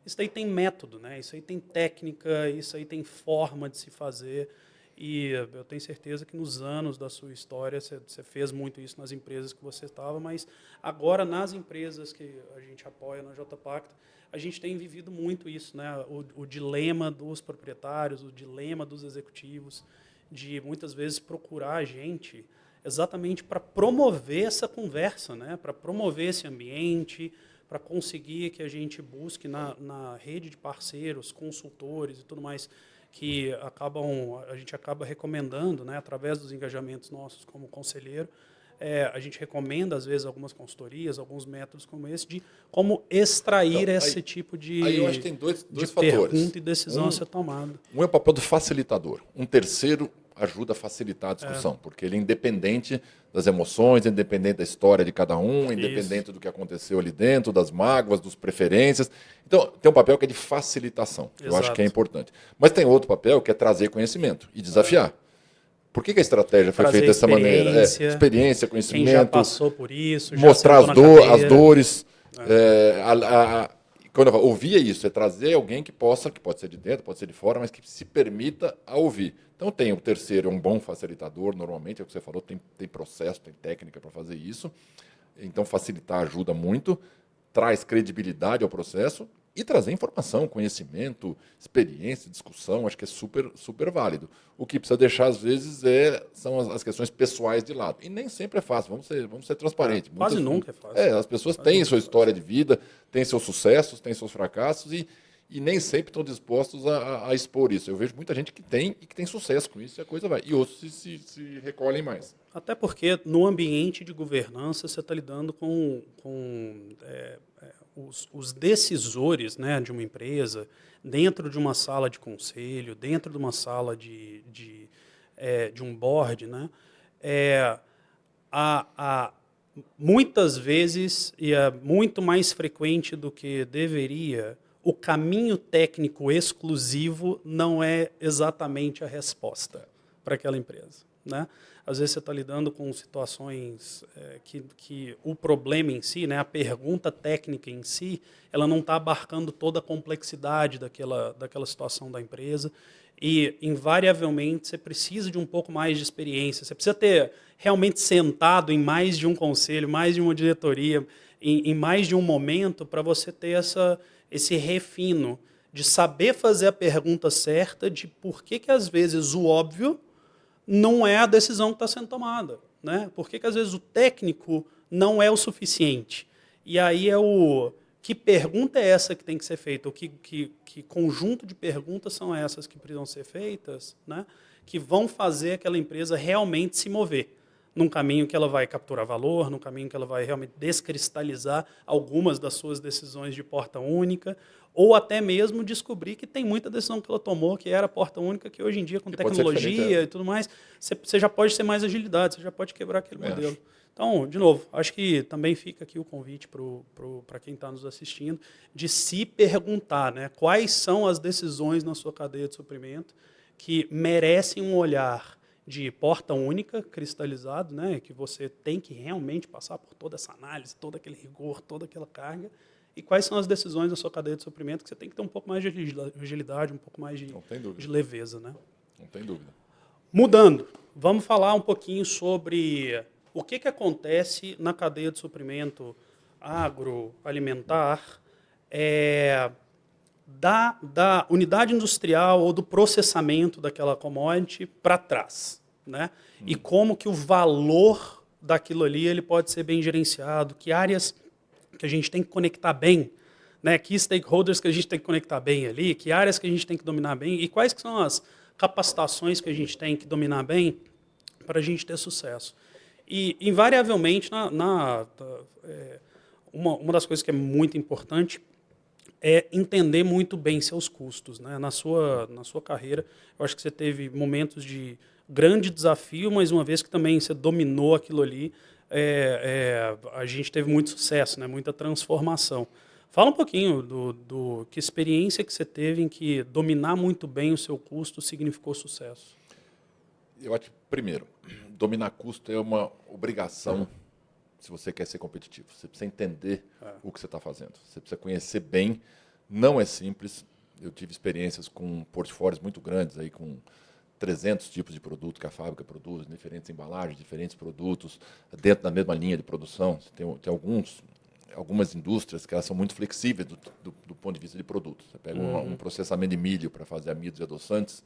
isso aí tem método, né, isso aí tem técnica, isso aí tem forma de se fazer. E eu tenho certeza que nos anos da sua história você fez muito isso nas empresas que você estava, mas agora nas empresas que a gente apoia na JPacto, a gente tem vivido muito isso, né? O dilema dos proprietários, o dilema dos executivos, de muitas vezes procurar a gente exatamente para promover essa conversa, né? Para promover esse ambiente, para conseguir que a gente busque na rede de parceiros, consultores e tudo mais, que a gente acaba recomendando, né, através dos engajamentos nossos como conselheiro, a gente recomenda, às vezes, algumas consultorias, alguns métodos como esse, de como extrair esse tipo de,
aí eu acho que tem dois
pergunta
fatores.
E decisão a ser tomada.
Um é o papel do facilitador. Um terceiro ajuda a facilitar a discussão, porque ele é independente das emoções, independente da história de cada um, independente do que aconteceu ali dentro, das mágoas, das preferências. Então, tem um papel que é de facilitação. Exato. Eu acho que é importante. Mas tem outro papel que é trazer conhecimento e desafiar. Por que a estratégia foi feita dessa maneira? Experiência, conhecimento.
Quem já passou por isso, já
mostrar as dores. quando eu falo, ouvir é isso, é trazer alguém que pode ser de dentro, pode ser de fora, mas que se permita a ouvir. Então tem o terceiro, é um bom facilitador, normalmente, é o que você falou, tem processo, tem técnica para fazer isso. Então facilitar ajuda muito, traz credibilidade ao processo e trazer informação, conhecimento, experiência, discussão, acho que é super, super válido. O que precisa deixar, às vezes, são as questões pessoais de lado. E nem sempre é fácil, vamos ser transparentes.
Quase nunca é fácil.
As pessoas têm sua história de vida, têm seus sucessos, têm seus fracassos e nem sempre estão dispostos a expor isso. Eu vejo muita gente que tem e que tem sucesso com isso e a coisa vai. E outros se recolhem mais.
Até porque no ambiente de governança você está lidando com os decisores, né, de uma empresa, dentro de uma sala de conselho, dentro de uma sala de um board, né, muitas vezes, e é muito mais frequente do que deveria, o caminho técnico exclusivo não é exatamente a resposta para aquela empresa, né? Às vezes você está lidando com situações que o problema em si, né, a pergunta técnica em si, ela não está abarcando toda a complexidade daquela situação da empresa e, invariavelmente, você precisa de um pouco mais de experiência. Você precisa ter realmente sentado em mais de um conselho, mais de uma diretoria, em mais de um momento para você ter esse refino de saber fazer a pergunta certa de por que às vezes, o óbvio não é a decisão que está sendo tomada, né? Por que às vezes, o técnico não é o suficiente? E aí que pergunta é essa que tem que ser feita? Que conjunto de perguntas são essas que precisam ser feitas, né? Que vão fazer aquela empresa realmente se mover num caminho que ela vai capturar valor, num caminho que ela vai realmente descristalizar algumas das suas decisões de porta única, ou até mesmo descobrir que tem muita decisão que ela tomou que era porta única, que hoje em dia, com tecnologia e tudo mais, você já pode ter mais agilidade, você já pode quebrar aquele modelo. Então, de novo, acho que também fica aqui o convite para quem está nos assistindo, de se perguntar, né, quais são as decisões na sua cadeia de suprimento que merecem um olhar de porta única, cristalizado, né, que você tem que realmente passar por toda essa análise, todo aquele rigor, toda aquela carga, e quais são as decisões da sua cadeia de suprimento que você tem que ter um pouco mais de agilidade, um pouco mais de leveza, né?
Não tem dúvida.
Mudando, vamos falar um pouquinho sobre o que acontece na cadeia de suprimento agroalimentar, da unidade industrial ou do processamento daquela commodity para trás, né? E como que o valor daquilo ali ele pode ser bem gerenciado, que áreas que a gente tem que conectar bem, né? Que stakeholders que a gente tem que conectar bem ali, que áreas que a gente tem que dominar bem e quais que são as capacitações que a gente tem que dominar bem para a gente ter sucesso. E, invariavelmente, uma das coisas que é muito importante é entender muito bem seus custos, né? Na sua carreira, eu acho que você teve momentos de grande desafio, mas uma vez que também você dominou aquilo ali, a gente teve muito sucesso, né? Muita transformação. Fala um pouquinho do que experiência que você teve em que dominar muito bem o seu custo significou sucesso.
Eu acho que, primeiro, dominar custo é uma obrigação se você quer ser competitivo. Você precisa entender o que você está fazendo. Você precisa conhecer bem. Não é simples. Eu tive experiências com portfólios muito grandes, aí, com 300 tipos de produto que a fábrica produz, diferentes embalagens, diferentes produtos, dentro da mesma linha de produção. Tem algumas indústrias que elas são muito flexíveis do ponto de vista de produto. Você pega um processamento de milho para fazer amidos e adoçantes,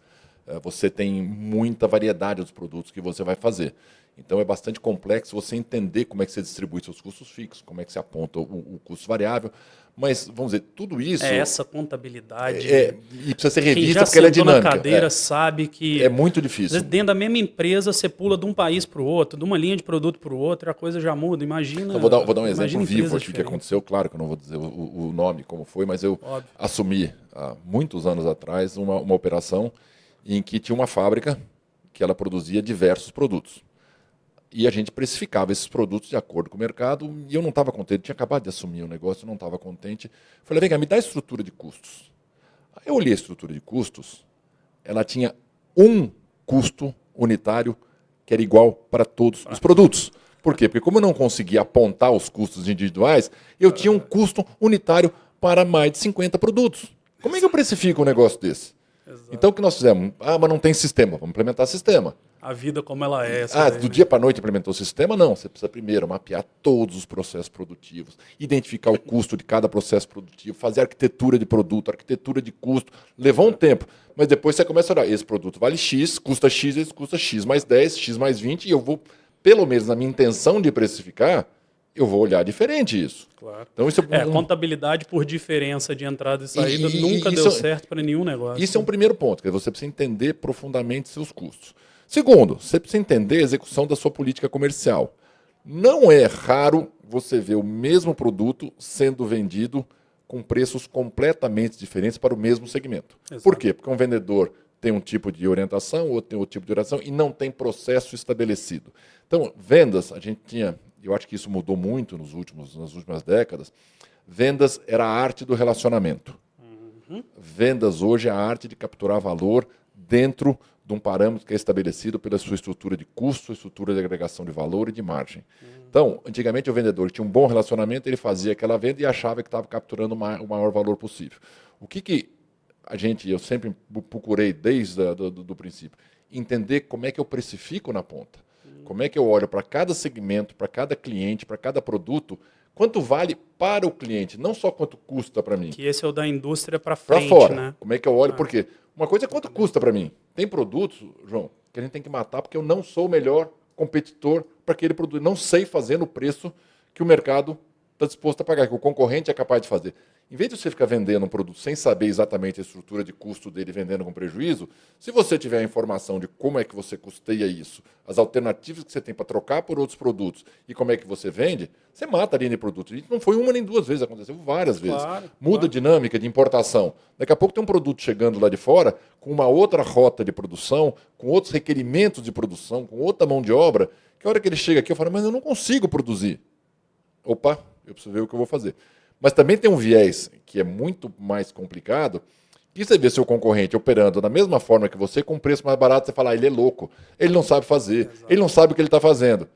você tem muita variedade dos produtos que você vai fazer. Então, é bastante complexo você entender como é que você distribui seus custos fixos, como é que você aponta o custo variável. Mas, vamos dizer, tudo isso...
Essa contabilidade...
e precisa ser revista porque ela é dinâmica.
Quem já sentou na cadeira sabe que...
É muito difícil.
Dentro da mesma empresa, você pula de um país para o outro, de uma linha de produto para o outro, a coisa já muda. Imagina...
Então, vou dar um exemplo vivo aqui que aconteceu. Claro que eu não vou dizer o nome, como foi, mas eu assumi, há muitos anos atrás, uma operação em que tinha uma fábrica que ela produzia diversos produtos. E a gente precificava esses produtos de acordo com o mercado, e eu não estava contente, tinha acabado de assumir o negócio, eu não estava contente. Falei, vem cá, me dá a estrutura de custos. Aí eu olhei a estrutura de custos, ela tinha um custo unitário que era igual para todos os produtos. Por quê? Porque como eu não conseguia apontar os custos individuais, eu tinha um custo unitário para mais de 50 produtos. Como é que eu precifico um negócio desse?
Exato.
Então, o que nós fizemos? Mas não tem sistema. Vamos implementar sistema.
A vida como ela é.
Do dia para a noite implementou o sistema? Não. Você precisa primeiro mapear todos os processos produtivos, identificar o custo de cada processo produtivo, fazer arquitetura de produto, arquitetura de custo. Levou um tempo, mas depois você começa a olhar. Esse produto vale X, esse custa X mais 10, X mais 20, e eu vou, pelo menos na minha intenção de precificar, eu vou olhar diferente isso.
Claro.
Então, isso
contabilidade por diferença de entrada e saída nunca deu certo para nenhum negócio.
Isso é um primeiro ponto, que você precisa entender profundamente seus custos. Segundo, você precisa entender a execução da sua política comercial. Não é raro você ver o mesmo produto sendo vendido com preços completamente diferentes para o mesmo segmento. Exato. Por quê? Porque um vendedor tem um tipo de orientação, outro tem outro tipo de orientação e não tem processo estabelecido. Então, vendas, a gente tinha, eu acho que isso mudou muito nas últimas décadas, vendas era a arte do relacionamento. Vendas hoje é a arte de capturar valor dentro de um parâmetro que é estabelecido pela sua estrutura de custo, estrutura de agregação de valor e de margem. Então, antigamente o vendedor tinha um bom relacionamento, ele fazia aquela venda e achava que estava capturando o maior valor possível. O que eu sempre procurei desde do princípio, entender como é que eu precifico na ponta. Como é que eu olho para cada segmento, para cada cliente, para cada produto, quanto vale para o cliente, não só quanto custa para mim.
Que esse é o da indústria para frente,
fora,
né?
Como é que eu olho, por quê? Uma coisa é quanto custa para mim. Tem produtos, João, que a gente tem que matar porque eu não sou o melhor competidor para aquele produto. Não sei fazer no preço que o mercado está disposto a pagar, que o concorrente é capaz de fazer. Em vez de você ficar vendendo um produto sem saber exatamente a estrutura de custo dele, vendendo com prejuízo, se você tiver a informação de como é que você custeia isso, as alternativas que você tem para trocar por outros produtos e como é que você vende, você mata a linha de produto. E não foi uma nem duas vezes, aconteceu várias vezes. Muda a dinâmica de importação. Daqui a pouco tem um produto chegando lá de fora com uma outra rota de produção, com outros requerimentos de produção, com outra mão de obra, que a hora que ele chega aqui eu falo, mas eu não consigo produzir. Opa, eu preciso ver o que eu vou fazer. Mas também tem um viés que é muito mais complicado, que você vê seu concorrente operando da mesma forma que você, com um preço mais barato, você fala, ele é louco, ele não sabe fazer, exato, ele não sabe o que ele está fazendo.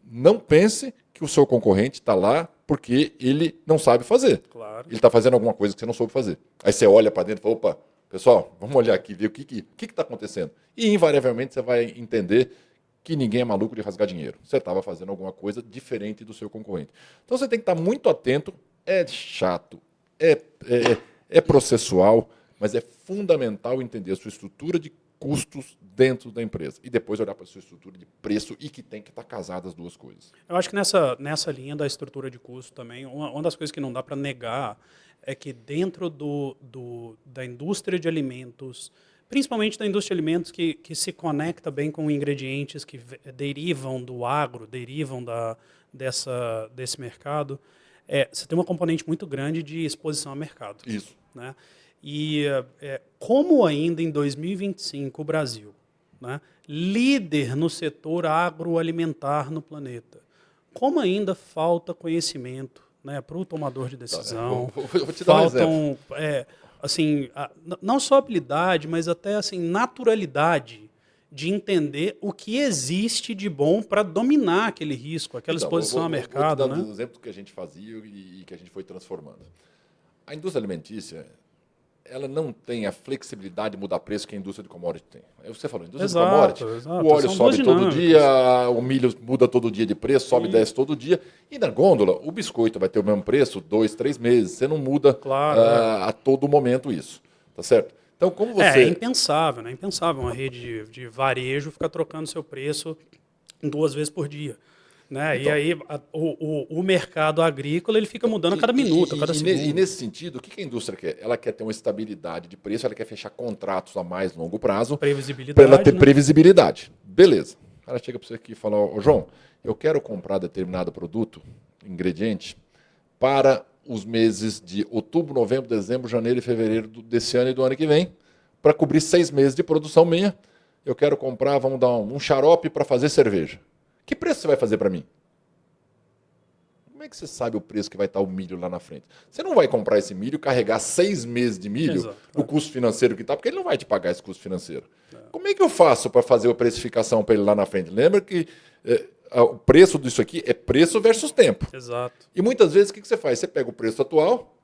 Não pense que o seu concorrente está lá porque ele não sabe fazer.
Claro.
Ele está fazendo alguma coisa que você não soube fazer. Aí você olha para dentro e fala, opa, pessoal, vamos olhar aqui, ver o que está acontecendo. E invariavelmente você vai entender que ninguém é maluco de rasgar dinheiro. Você estava fazendo alguma coisa diferente do seu concorrente. Então você tem que estar muito atento. É chato, é processual, mas é fundamental entender a sua estrutura de custos dentro da empresa e depois olhar para a sua estrutura de preço e que tem que estar casada as duas coisas.
Eu acho que nessa linha da estrutura de custo também, uma das coisas que não dá para negar é que dentro da indústria de alimentos, principalmente da indústria de alimentos que se conecta bem com ingredientes que derivam do agro, derivam desse mercado, você tem uma componente muito grande de exposição a mercado.
Isso.
Né? E como ainda em 2025 o Brasil, né, líder no setor agroalimentar no planeta, como ainda falta conhecimento, né, para o tomador de decisão,
vou te dar um exemplo.
Assim, não só habilidade, mas até assim, naturalidade de entender o que existe de bom para dominar aquele risco, aquela exposição a mercado.
Vou te dar
né?
um exemplo que a gente fazia e que a gente foi transformando. A indústria alimentícia, ela não tem a flexibilidade de mudar preço que a indústria de commodity tem. Aí você falou, indústria de commodity, o óleo sobe todo dia, o milho muda todo dia de preço, sobe e desce todo dia. E na gôndola, o biscoito vai ter o mesmo preço 2, 3 meses. Você não muda a todo momento isso. Tá certo? Então, como você...
É impensável, né? Impensável uma rede de varejo ficar trocando seu preço 2 vezes por dia. Né? Então, e aí o mercado agrícola ele fica mudando a cada minuto, a cada segundo.
E nesse sentido, o que a indústria quer? Ela quer ter uma estabilidade de preço, ela quer fechar contratos a mais longo prazo para ela ter previsibilidade. Beleza. O cara chega para você aqui e fala, ô João, eu quero comprar determinado produto, ingrediente, para os meses de outubro, novembro, dezembro, janeiro e fevereiro desse ano e do ano que vem, para cobrir 6 meses de produção minha. Eu quero comprar, vamos dar um xarope para fazer cerveja. Que preço você vai fazer para mim? Como é que você sabe o preço que vai estar o milho lá na frente? Você não vai comprar esse milho, carregar 6 meses de milho no custo financeiro que está, porque ele não vai te pagar esse custo financeiro. Como é que eu faço para fazer a precificação para ele lá na frente? Lembra que o preço disso aqui é preço versus tempo.
Exato.
E muitas vezes o que você faz? Você pega o preço atual,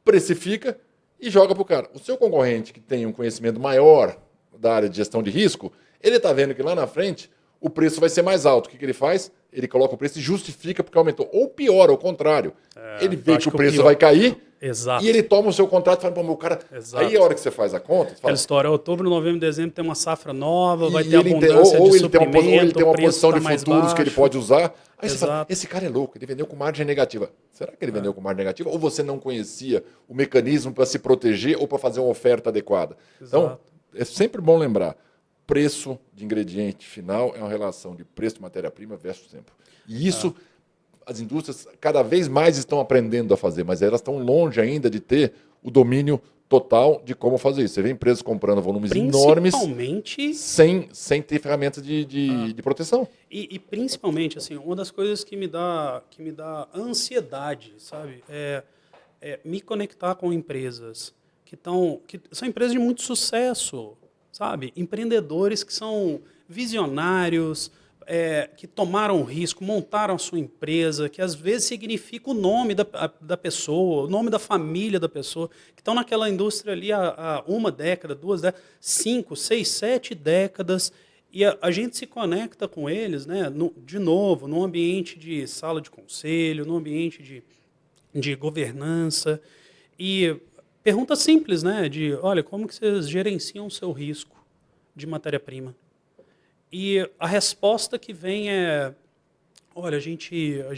precifica e joga para o cara. O seu concorrente que tem um conhecimento maior da área de gestão de risco, ele está vendo que lá na frente o preço vai ser mais alto. O que ele faz? Ele coloca o preço e justifica porque aumentou. Ou pior, ao contrário. Ele vê que o preço vai cair.
Exato.
E ele toma o seu contrato e fala, pô, meu cara...
Exato.
Aí a hora que você faz a conta... Você fala,
aquela história, outubro, novembro, dezembro tem uma safra nova, vai ter
ele
abundância
ou
de
ele tem
suprimento,
ou ele tem uma
o preço
posição
tá
de
mais
futuros que ele
baixo.
pode usar. Aí você fala,
Exato.
esse cara é louco, ele vendeu com margem negativa. Será que ele vendeu com margem negativa? Ou você não conhecia o mecanismo para se proteger ou para fazer uma oferta adequada? Então,
Exato.
é sempre bom lembrar, preço de ingrediente final é uma relação de preço de matéria-prima versus tempo. E isso... As indústrias cada vez mais estão aprendendo a fazer, mas elas estão longe ainda de ter o domínio total de como fazer isso. Você vê empresas comprando volumes enormes sem ter ferramentas de proteção.
E principalmente, assim, uma das coisas que me dá ansiedade, sabe, é me conectar com empresas que são empresas de muito sucesso, sabe? Empreendedores que são visionários, que tomaram risco, montaram a sua empresa, que às vezes significa o nome da pessoa, o nome da família da pessoa, que estão naquela indústria ali há uma década, 2 décadas, 5, 6, 7 décadas, e a gente se conecta com eles, né, de novo, num ambiente de sala de conselho, num ambiente de governança, e pergunta simples, né, olha, como que vocês gerenciam o seu risco de matéria-prima? E a resposta que vem é, olha, a gente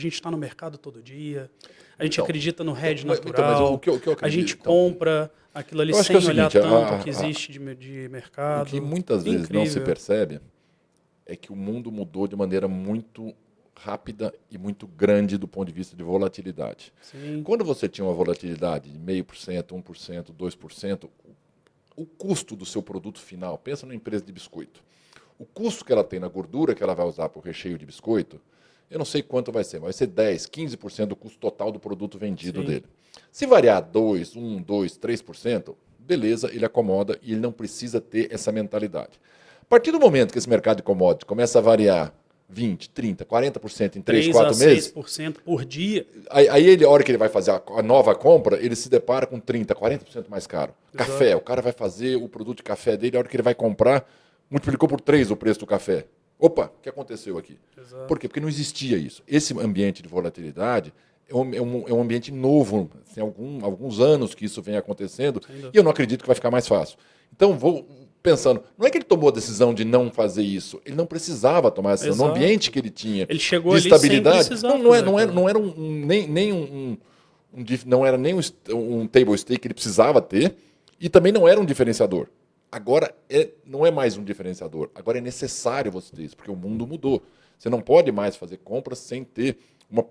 está no mercado todo dia, a gente acredita no hedge natural,
o que eu acredito,
a gente compra aquilo ali sem olhar tanto o que existe de mercado.
O que muitas vezes não se percebe é que o mundo mudou de maneira muito rápida e muito grande do ponto de vista de volatilidade.
Sim.
Quando você tinha uma volatilidade de 0,5%, 1%, 2%, o custo do seu produto final, pensa numa empresa de biscoito, o custo que ela tem na gordura que ela vai usar para o recheio de biscoito, eu não sei quanto vai ser, mas vai ser 10%, 15% do custo total do produto vendido dele. Se variar 2%, 1%, 2%, 3%, beleza, ele acomoda e ele não precisa ter essa mentalidade. A partir do momento que esse mercado de commodities começa a variar 20%, 30%, 40% em 3, 4 meses...
6% por dia.
Aí ele, a hora que ele vai fazer a nova compra, ele se depara com 30%, 40% mais caro. Exato. Café, o cara vai fazer o produto de café dele, a hora que ele vai comprar... multiplicou por 3 o preço do café. Opa, o que aconteceu aqui? Exato. Por quê? Porque não existia isso. Esse ambiente de volatilidade é um ambiente novo. Tem alguns anos que isso vem acontecendo e eu não acredito que vai ficar mais fácil. Então, vou pensando, não é que ele tomou a decisão de não fazer isso. Ele não precisava tomar essa decisão. No ambiente que ele tinha
ele chegou
de
ali
estabilidade,
sem precisar
não era nem um table stake que ele precisava ter e também não era um diferenciador. Agora não é mais um diferenciador. Agora é necessário você ter isso, porque o mundo mudou. Você não pode mais fazer compras sem ter uma...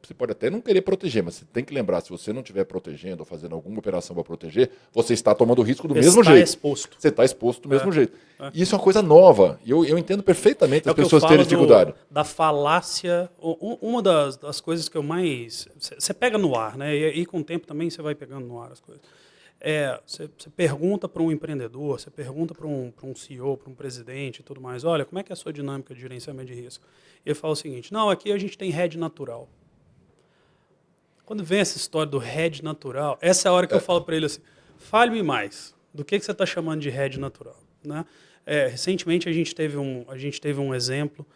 Você pode até não querer proteger, mas você tem que lembrar, se você não estiver protegendo ou fazendo alguma operação para proteger, você está tomando risco do mesmo jeito.
Exposto.
Você está exposto do mesmo jeito. E isso é uma coisa nova. E eu entendo perfeitamente as pessoas terem dificuldade.
Da falácia, uma das coisas que eu mais... Você pega no ar, né? E com o tempo também você vai pegando no ar as coisas. Você pergunta para um empreendedor, você pergunta para um CEO, para um presidente e tudo mais, olha, como é que é a sua dinâmica de gerenciamento de risco? Ele fala o seguinte, não, aqui a gente tem hedge natural. Quando vem essa história do hedge natural, essa é a hora que eu falo para ele assim, fale-me mais, do que você está chamando de hedge natural? Né? Recentemente a gente teve um exemplo,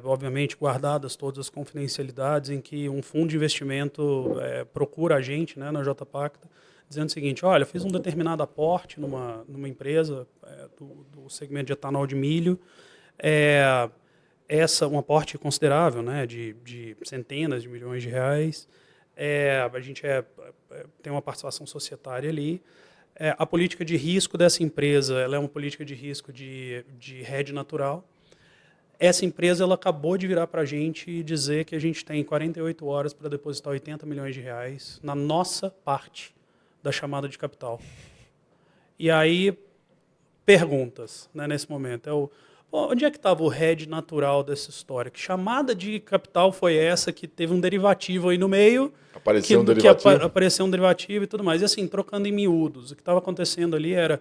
obviamente guardadas todas as confidencialidades, em que um fundo de investimento procura a gente, né, na Jpacta, dizendo o seguinte, olha, fiz um determinado aporte numa empresa do segmento de etanol de milho, um aporte considerável, né, de centenas de milhões de reais, a gente tem uma participação societária ali, a política de risco dessa empresa ela é uma política de risco de hedge natural. Essa empresa ela acabou de virar para a gente e dizer que a gente tem 48 horas para depositar 80 milhões de reais na nossa parte da chamada de capital. E aí, perguntas, né, nesse momento. Onde é que estava o hedge natural dessa história? Que chamada de capital foi essa que teve um derivativo aí no meio?
Apareceu um derivativo?
Apareceu um derivativo e tudo mais. E assim, trocando em miúdos, o que estava acontecendo ali era,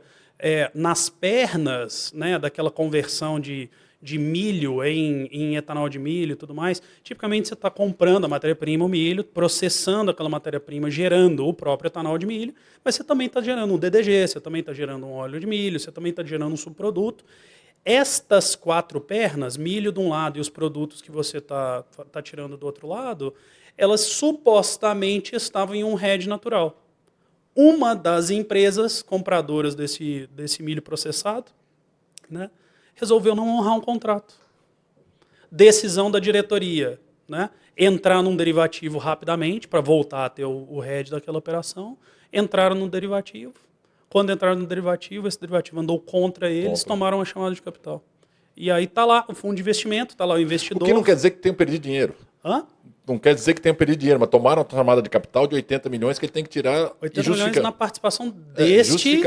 nas pernas, né, daquela conversão de de milho em etanol de milho e tudo mais, tipicamente você está comprando a matéria-prima, o milho, processando aquela matéria-prima, gerando o próprio etanol de milho, mas você também está gerando um DDG, você também está gerando um óleo de milho, você também está gerando um subproduto. Estas 4 pernas, milho de um lado e os produtos que você está tirando do outro lado, elas supostamente estavam em um hedge natural. Uma das empresas compradoras desse milho processado, né, resolveu não honrar um contrato. Decisão da diretoria, né, entrar num derivativo rapidamente para voltar a ter o hedge daquela operação. Entraram no derivativo. Quando entraram no derivativo, esse derivativo andou contra eles, tomaram uma chamada de capital. E aí está lá o fundo de investimento, está lá o investidor.
O que não quer dizer que tenham perdido dinheiro.
Hã?
Não quer dizer que tenham perdido dinheiro, mas tomaram uma chamada de capital de 80 milhões que ele tem que tirar
80
e justificar.
milhões na participação deste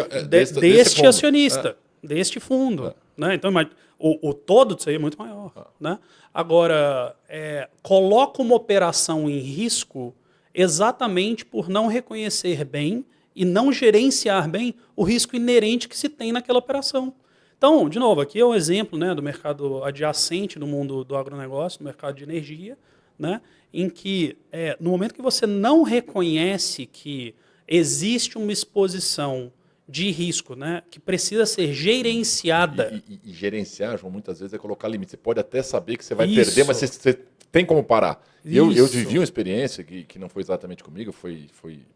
acionista, deste fundo. Né? Então, o todo disso aí é muito maior. Né? Agora, coloca uma operação em risco exatamente por não reconhecer bem e não gerenciar bem o risco inerente que se tem naquela operação. Então, de novo, aqui é um exemplo, né, do mercado adjacente do mundo do agronegócio, do mercado de energia, né, em que, no momento que você não reconhece que existe uma exposição de risco, né, que precisa ser gerenciada.
E gerenciar, João, muitas vezes é colocar limite. Você pode até saber que você vai perder, mas você tem como parar. Eu vivi uma experiência que não foi exatamente comigo, foi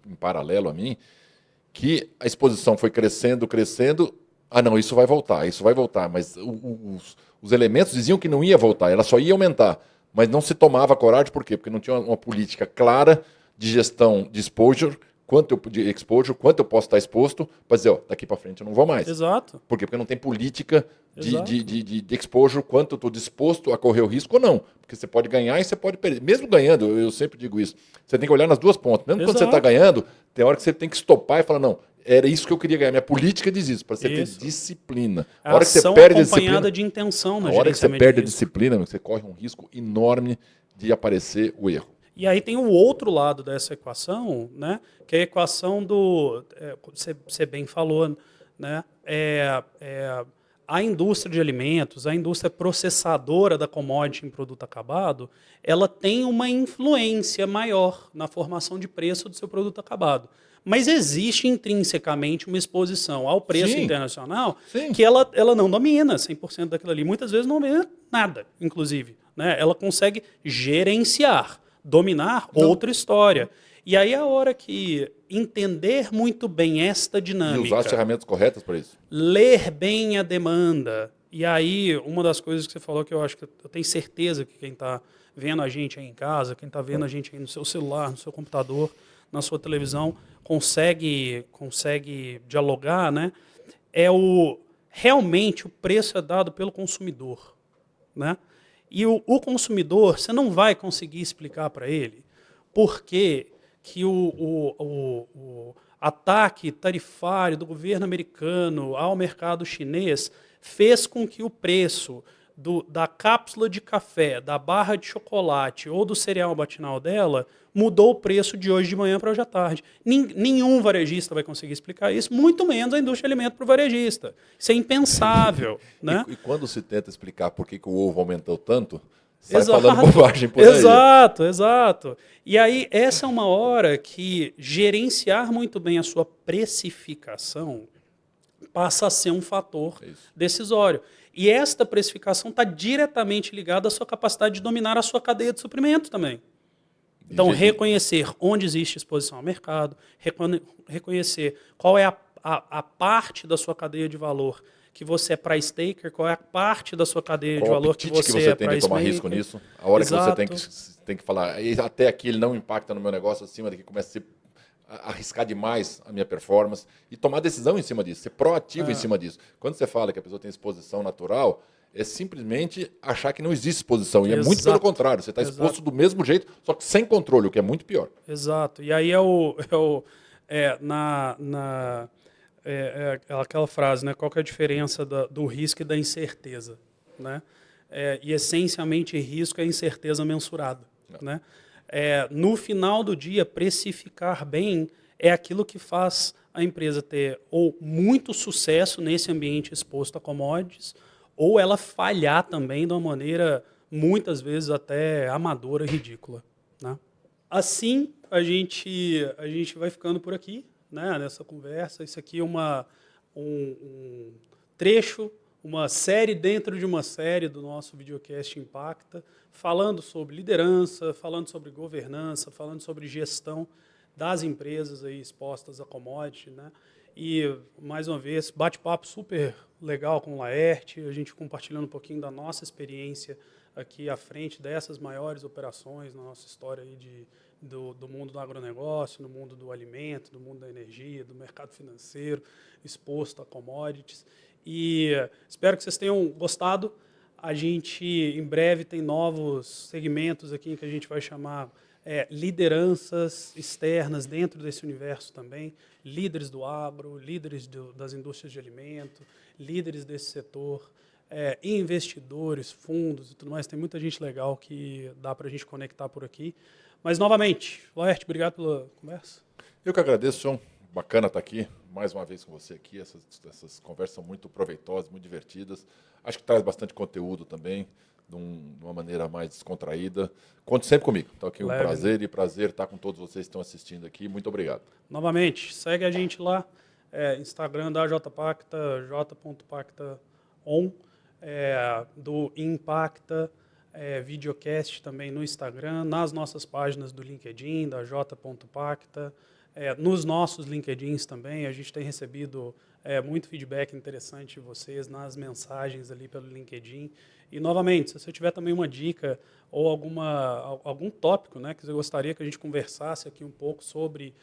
em paralelo a mim, que a exposição foi crescendo, ah, não, isso vai voltar, mas os elementos diziam que não ia voltar, ela só ia aumentar, mas não se tomava coragem, por quê? Porque não tinha uma política clara de gestão de exposure, quanto eu posso estar exposto, para dizer, ó, daqui para frente eu não vou mais.
Exato.
Por quê? Porque não tem política de exposure, quanto eu estou disposto a correr o risco ou não. Porque você pode ganhar e você pode perder. Mesmo ganhando, eu sempre digo isso, você tem que olhar nas duas pontas. Mesmo quando você está ganhando, tem hora que você tem que estopar e falar, não, era isso que eu queria ganhar. Minha política diz isso, para você ter disciplina.
A hora que você perde a disciplina, de intenção
na hora que você perde a disciplina, você corre um risco enorme de aparecer o erro.
E aí tem o outro lado dessa equação, né, que é a equação do... Você bem falou, né, a indústria de alimentos, a indústria processadora da commodity em produto acabado, ela tem uma influência maior na formação de preço do seu produto acabado. Mas existe intrinsecamente uma exposição ao preço internacional que ela não domina 100% daquilo ali. Muitas vezes não domina nada, inclusive. Né? Ela consegue gerenciar, dominar outra história. E aí a hora que entender muito bem esta dinâmica...
E usar as ferramentas corretas para isso.
Ler bem a demanda. E aí, uma das coisas que você falou que eu acho que eu tenho certeza que quem está vendo a gente aí em casa, quem está vendo a gente aí no seu celular, no seu computador, na sua televisão, consegue dialogar, né? Realmente o preço é dado pelo consumidor, né? E o consumidor, você não vai conseguir explicar para ele por que o ataque tarifário do governo americano ao mercado chinês fez com que o preço da cápsula de café, da barra de chocolate ou do cereal matinal dela mudou o preço de hoje de manhã para hoje à tarde. Nenhum varejista vai conseguir explicar isso, muito menos a indústria de alimento para o varejista. Isso é impensável. Né?
E quando se tenta explicar por que o ovo aumentou tanto, sai falando bobagem por aí.
Exato. E aí, essa é uma hora que gerenciar muito bem a sua precificação passa a ser um fator decisório. E esta precificação está diretamente ligada à sua capacidade de dominar a sua cadeia de suprimento também. Então, reconhecer onde existe exposição ao mercado, reconhecer qual é a parte da sua cadeia de valor que você é price taker, qual é a parte da sua cadeia de valor que você é
tem que tomar risco nisso, a hora que você tem que falar, até aqui ele não impacta no meu negócio, acima daqui começa a arriscar demais a minha performance e tomar decisão em cima disso, ser proativo em cima disso. Quando você fala que a pessoa tem exposição natural, é simplesmente achar que não existe exposição. E é muito pelo contrário, você está exposto do mesmo jeito, só que sem controle, o que é muito pior.
Exato. E aí aquela frase, né? Qual que é a diferença do risco e da incerteza? Né? E essencialmente risco é incerteza mensurada. Né? No final do dia, precificar bem é aquilo que faz a empresa ter ou muito sucesso nesse ambiente exposto a commodities, ou ela falhar também de uma maneira, muitas vezes, até amadora e ridícula, né? Assim, a gente vai ficando por aqui, né, nessa conversa. Isso aqui é um trecho, uma série dentro de uma série do nosso videocast Impacta, falando sobre liderança, falando sobre governança, falando sobre gestão das empresas aí expostas a commodity, né? E, mais uma vez, bate-papo super legal com o Laerte, a gente compartilhando um pouquinho da nossa experiência aqui à frente dessas maiores operações na nossa história aí do mundo do agronegócio, no mundo do alimento, do mundo da energia, do mercado financeiro, exposto a commodities. E espero que vocês tenham gostado. A gente, em breve, tem novos segmentos aqui que a gente vai chamar lideranças externas dentro desse universo também, líderes do agro, líderes das indústrias de alimento, líderes desse setor, investidores, fundos e tudo mais. Tem muita gente legal que dá para a gente conectar por aqui. Mas, novamente, Laerte, obrigado pela conversa.
Eu que agradeço, João. Bacana estar aqui, mais uma vez com você aqui. Essas conversas são muito proveitosas, muito divertidas. Acho que traz bastante conteúdo também, de uma maneira mais descontraída. Conte sempre comigo. Então, aqui um prazer estar com todos vocês que estão assistindo aqui. Muito obrigado.
Novamente, segue a gente lá, Instagram da JPacta, j.pactaon, do Impacta, videocast também no Instagram, nas nossas páginas do LinkedIn, da j.pacta, nos nossos LinkedIns também. A gente tem recebido muito feedback interessante de vocês nas mensagens ali pelo LinkedIn. E, novamente, se você tiver também uma dica ou algum tópico, né, que você gostaria que a gente conversasse aqui um pouco sobre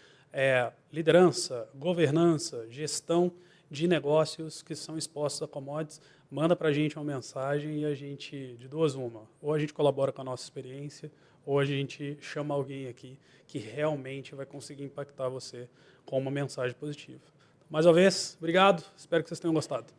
liderança, governança, gestão de negócios que são expostos a commodities, manda para a gente uma mensagem e a gente, de duas uma, ou a gente colabora com a nossa experiência, ou a gente chama alguém aqui que realmente vai conseguir impactar você com uma mensagem positiva. Mais uma vez, obrigado, espero que vocês tenham gostado.